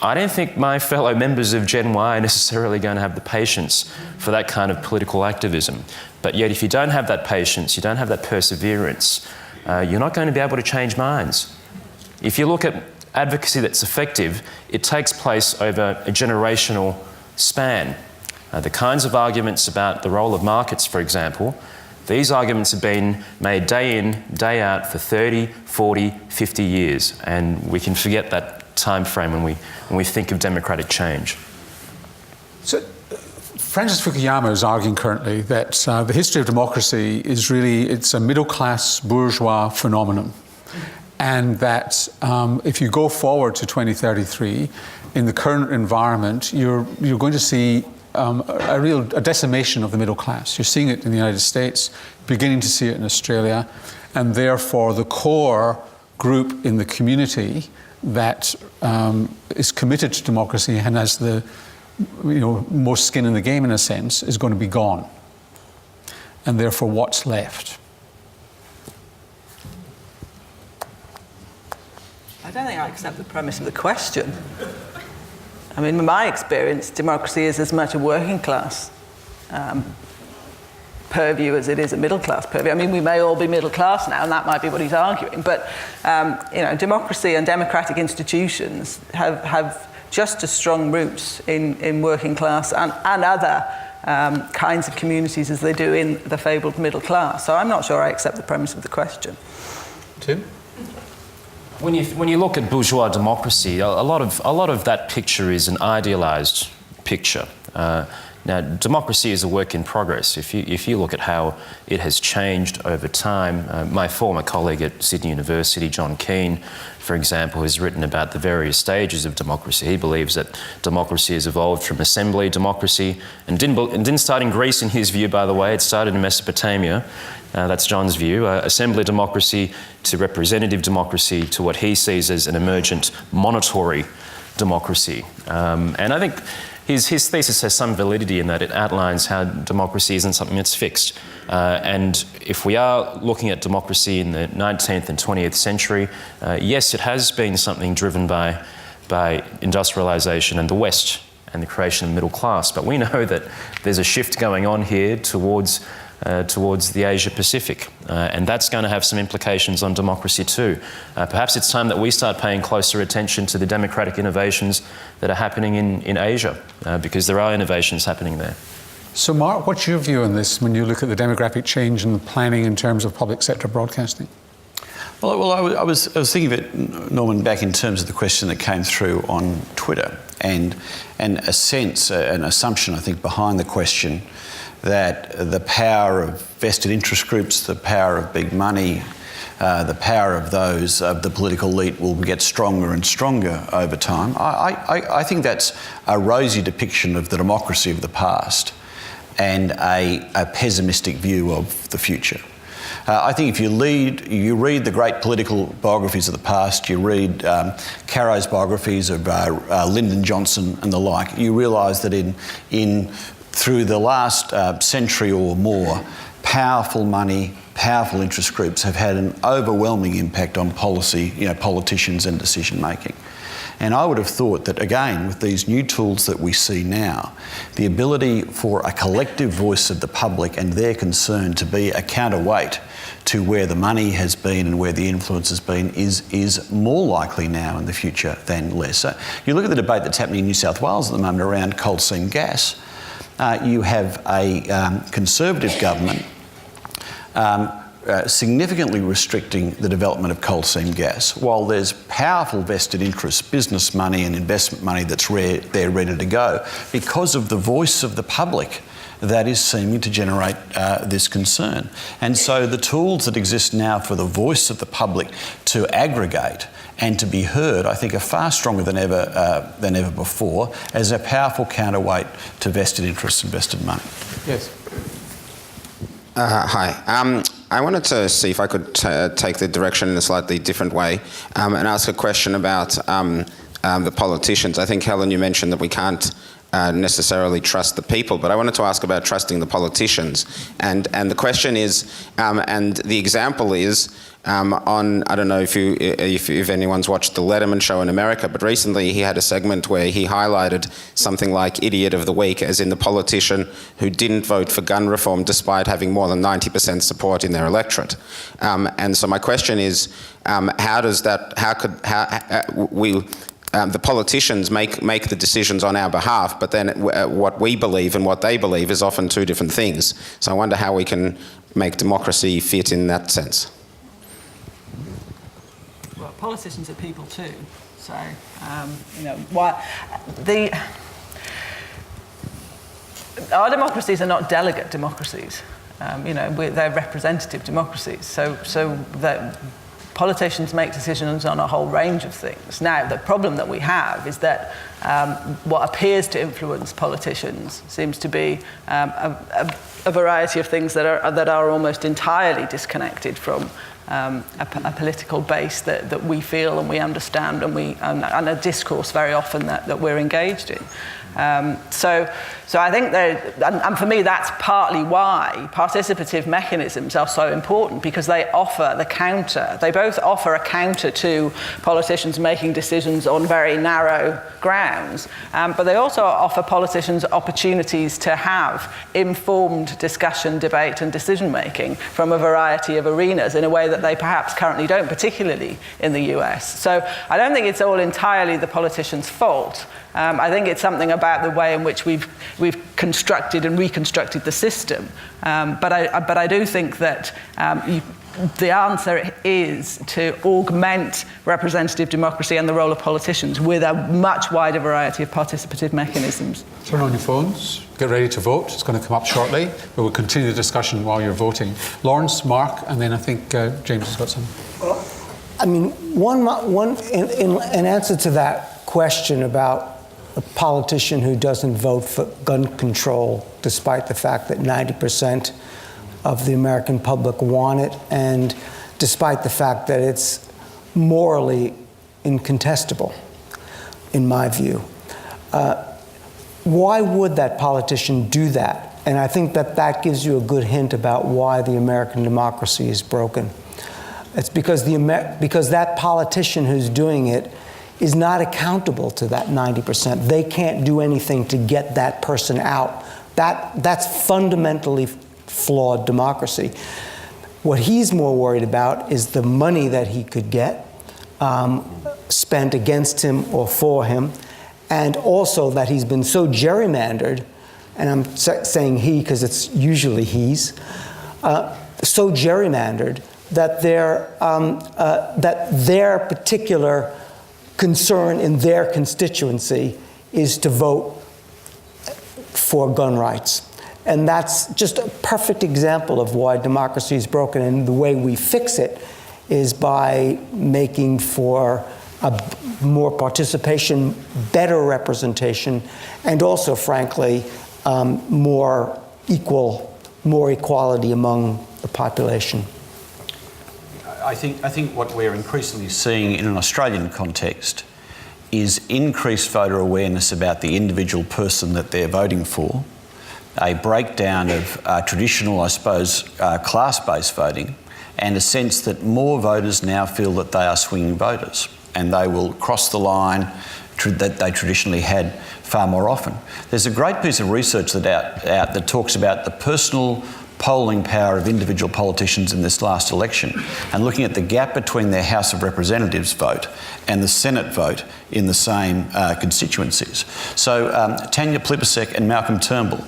I don't think my fellow members of Gen Y are necessarily going to have the patience for that kind of political activism. But yet if you don't have that patience, you don't have that perseverance, you're not going to be able to change minds. If you look at advocacy that's effective, it takes place over a generational span. The kinds of arguments about the role of markets, for example, these arguments have been made day in, day out for 30, 40, 50 years, and we can forget that time frame when we think of democratic change. So, Francis Fukuyama is arguing currently that the history of democracy is really, it's a middle-class bourgeois phenomenon. And that if you go forward to 2033, in the current environment, you're going to see a decimation of the middle class. You're seeing it in the United States, beginning to see it in Australia, and therefore the core group in the community that is committed to democracy and has the most skin in the game, in a sense, is going to be gone. And therefore, what's left? I don't think I accept the premise of the question. I mean, in my experience, democracy is as much a working class purview as it is a middle class purview. I mean, we may all be middle class now, and that might be what he's arguing, but democracy and democratic institutions have just as strong roots in working class and other kinds of communities as they do in the fabled middle class. So I'm not sure I accept the premise of the question. Tim? When you look at bourgeois democracy, a lot of that picture is an idealised picture. Now, democracy is a work in progress. If you look at how it has changed over time, my former colleague at Sydney University, John Keane, for example, has written about the various stages of democracy. He believes that democracy has evolved from assembly democracy, and didn't start in Greece in his view, by the way. It started in Mesopotamia. That's John's view. Assembly democracy to representative democracy to what he sees as an emergent monitory democracy. And I think his thesis has some validity in that it outlines how democracy isn't something that's fixed. And if we are looking at democracy in the 19th and 20th century, yes, it has been something driven by industrialisation and the West and the creation of the middle class. But we know that there's a shift going on here towards the Asia-Pacific. And that's going to have some implications on democracy too. Perhaps it's time that we start paying closer attention to the democratic innovations that are happening in Asia, because there are innovations happening there. So Mark, what's your view on this when you look at the demographic change and planning in terms of public sector broadcasting? Well, I was thinking of it, Norman, back in terms of the question that came through on Twitter, and a sense, an assumption, I think, behind the question that the power of vested interest groups, the power of big money, the power of those of the political elite will get stronger and stronger over time. I think that's a rosy depiction of the democracy of the past and a pessimistic view of the future. I think if you read the great political biographies of the past, you read Caro's biographies of Lyndon Johnson and the like, you realise that through the last century or more, powerful money, powerful interest groups have had an overwhelming impact on policy, politicians and decision making. And I would have thought that, again, with these new tools that we see now, the ability for a collective voice of the public and their concern to be a counterweight to where the money has been and where the influence has been is more likely now in the future than less. So you look at the debate that's happening in New South Wales at the moment around coal seam gas. You have a Conservative government significantly restricting the development of coal seam gas, while there's powerful vested interests, business money and investment money that's there ready to go, because of the voice of the public that is seeming to generate this concern. And so the tools that exist now for the voice of the public to aggregate and to be heard, I think, are far stronger than ever before as a powerful counterweight to vested interests and vested money. Yes. Hi. I wanted to see if I could take the direction in a slightly different way and ask a question about the politicians. I think, Helen, you mentioned that we can't necessarily trust the people, but I wanted to ask about trusting the politicians. And the question is, and the example is, I don't know if anyone's watched the Letterman show in America, but recently he had a segment where he highlighted something like Idiot of the Week, as in the politician who didn't vote for gun reform despite having more than 90% support in their electorate. And so my question is, the politicians make the decisions on our behalf, but then what we believe and what they believe is often two different things. So I wonder how we can make democracy fit in that sense. Well, politicians are people too. So, our democracies are not delegate democracies. They're representative democracies. So that politicians make decisions on a whole range of things. Now, the problem that we have is that what appears to influence politicians seems to be a variety of things that are almost entirely disconnected from a political base that we feel and we understand and a discourse very often that we're engaged in. So I think and for me that's partly why participative mechanisms are so important, because they offer the counter. They both offer a counter to politicians making decisions on very narrow grounds, but they also offer politicians opportunities to have informed discussion, debate and decision making from a variety of arenas in a way that they perhaps currently don't, particularly in the US. So I don't think it's all entirely the politicians' fault. I think it's something about the way in which we've constructed and reconstructed the system. But I do think that the answer is to augment representative democracy and the role of politicians with a much wider variety of participative mechanisms. Turn on your phones, get ready to vote. It's going to come up shortly, but we'll continue the discussion while you're voting. Lawrence, Mark, and then I think James has got some. I mean, in answer to that question about a politician who doesn't vote for gun control, despite the fact that 90% of the American public want it, and despite the fact that it's morally incontestable, in my view. Why would that politician do that? And I think that gives you a good hint about why the American democracy is broken. It's because that politician who's doing it is not accountable to that 90%. They can't do anything to get that person out. That's fundamentally flawed democracy. What he's more worried about is the money that he could get spent against him or for him, and also that he's been so gerrymandered, and I'm saying he because it's usually he's, so gerrymandered that their particular concern in their constituency is to vote for gun rights. And that's just a perfect example of why democracy is broken. And the way we fix it is by making for more participation, better representation, and also, frankly, more equality among the population. I think what we're increasingly seeing in an Australian context is increased voter awareness about the individual person that they're voting for, a breakdown of traditional, I suppose, class-based voting, and a sense that more voters now feel that they are swinging voters and they will cross the line that they traditionally had far more often. There's a great piece of research that talks about the personal polling power of individual politicians in this last election and looking at the gap between their House of Representatives vote and the Senate vote in the same constituencies. So Tanya Plibersek and Malcolm Turnbull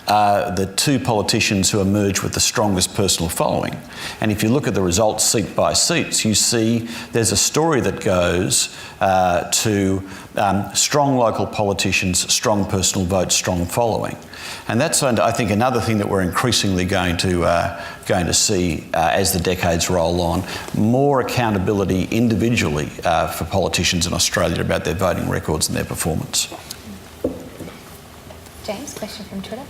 are the two politicians who emerge with the strongest personal following. And if you look at the results seat by seat, you see there's a story that goes to strong local politicians, strong personal vote, strong following. And that's, I think, another thing that we're increasingly going to see as the decades roll on, more accountability individually for politicians in Australia about their voting records and their performance. James, question from Twitter.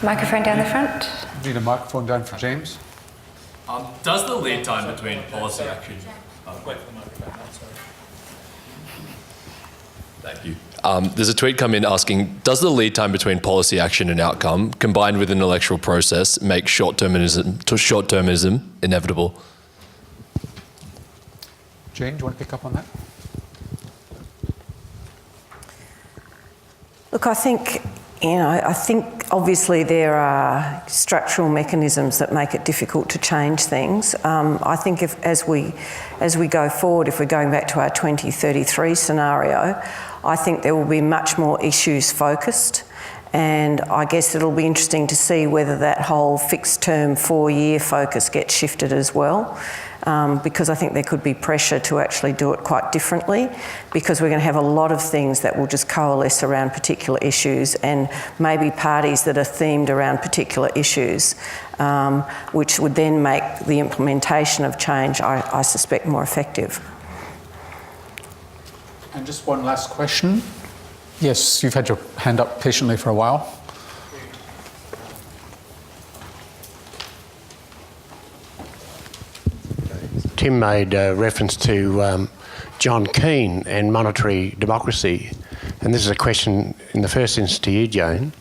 Microphone down the front. Need a microphone down for James. Does the lead time between policy action... Wait for the microphone, sorry. Thank you. There's a tweet come in asking, does the lead time between policy action and outcome, combined with an electoral process, make short-termism inevitable? Jane, do you want to pick up on that? Look, I think obviously there are structural mechanisms that make it difficult to change things. I think as we go forward, if we're going back to our 2033 scenario, I think there will be much more issues focused, and I guess it'll be interesting to see whether that whole fixed term 4-year focus gets shifted as well. Because I think there could be pressure to actually do it quite differently, because we're going to have a lot of things that will just coalesce around particular issues, and maybe parties that are themed around particular issues, which would then make the implementation of change, I suspect, more effective. And just one last question. Yes, you've had your hand up patiently for a while. Tim made reference to John Keane and monetary democracy, and this is a question in the first instance to you, Jane.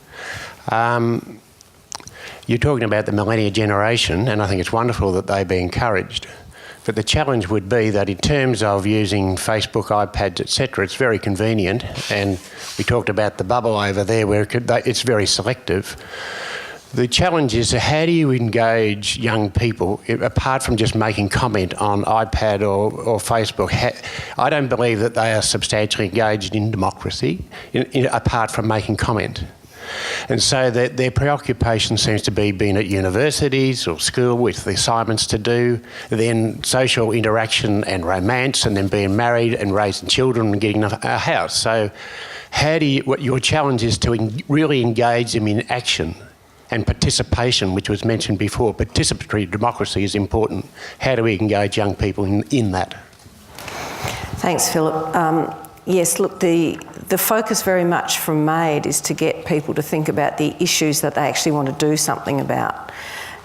You're talking about the millennial generation, and I think it's wonderful that they be encouraged. But the challenge would be that in terms of using Facebook, iPads, etc., it's very convenient, and we talked about the bubble over there where it's very selective. The challenge is, how do you engage young people, apart from just making comment on iPad or Facebook? I don't believe that they are substantially engaged in democracy, apart from making comment. And so their preoccupation seems to be being at universities or school with the assignments to do, then social interaction and romance, and then being married and raising children and getting a house. So what your challenge is to really engage them in action and participation, which was mentioned before. Participatory democracy is important. How do we engage young people in that? Thanks, Philip. Yes, look, the focus very much from MAID is to get people to think about the issues that they actually want to do something about.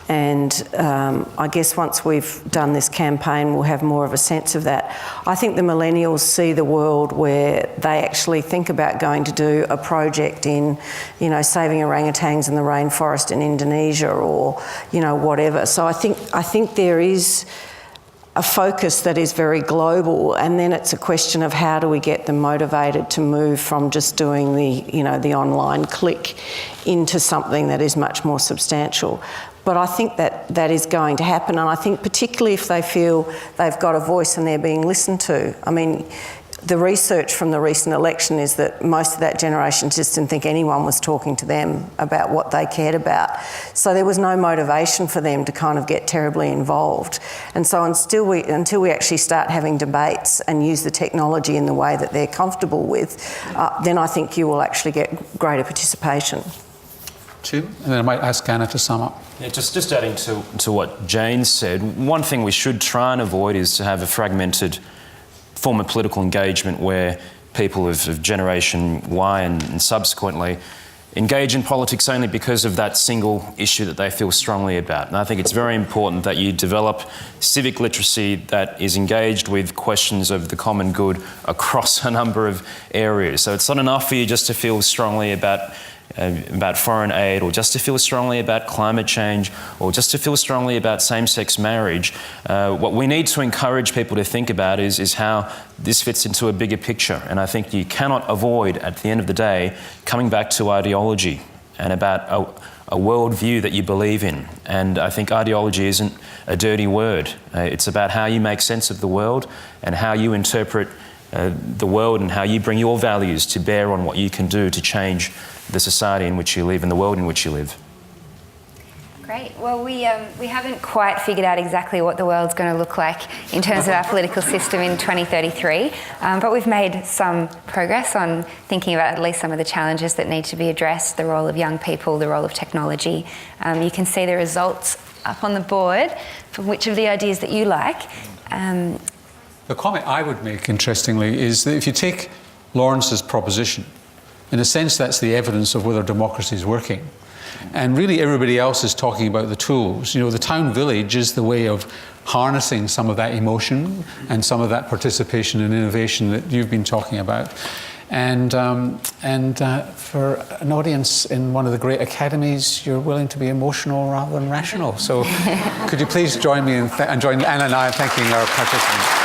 And I guess once we've done this campaign, we'll have more of a sense of that. I think the millennials see the world where they actually think about going to do a project in, saving orangutans in the rainforest in Indonesia or, whatever. So I think there is a focus that is very global, and then it's a question of how do we get them motivated to move from just doing the online click into something that is much more substantial. But I think that is going to happen, and I think particularly if they feel they've got a voice and they're being listened to. I mean, the research from the recent election is that most of that generation just didn't think anyone was talking to them about what they cared about. So there was no motivation for them to kind of get terribly involved. And so until we actually start having debates and use the technology in the way that they're comfortable with, then I think you will actually get greater participation. Two, and then I might ask Anna to sum up. Yeah, just adding to what Jane said, one thing we should try and avoid is to have a fragmented form of political engagement where people of Generation Y and subsequently engage in politics only because of that single issue that they feel strongly about. And I think it's very important that you develop civic literacy that is engaged with questions of the common good across a number of areas. So it's not enough for you just to feel strongly about foreign aid, or just to feel strongly about climate change, or just to feel strongly about same-sex marriage. What we need to encourage people to think about is how this fits into a bigger picture. And I think you cannot avoid, at the end of the day, coming back to ideology and about a worldview that you believe in. And I think ideology isn't a dirty word. It's about how you make sense of the world and how you interpret the world and how you bring your values to bear on what you can do to change the society in which you live and the world in which you live. Great. Well, we haven't quite figured out exactly what the world's going to look like in terms of our political system in 2033, but we've made some progress on thinking about at least some of the challenges that need to be addressed, the role of young people, the role of technology. You can see the results up on the board for which of the ideas that you like. The comment I would make, interestingly, is that if you take Lawrence's proposition, in a sense that's the evidence of whether democracy is working. And really everybody else is talking about the tools. You know, the town village is the way of harnessing some of that emotion and some of that participation and innovation that you've been talking about. And for an audience in one of the great academies, you're willing to be emotional rather than rational. So could you please join me and join Anna and I in thanking our participants.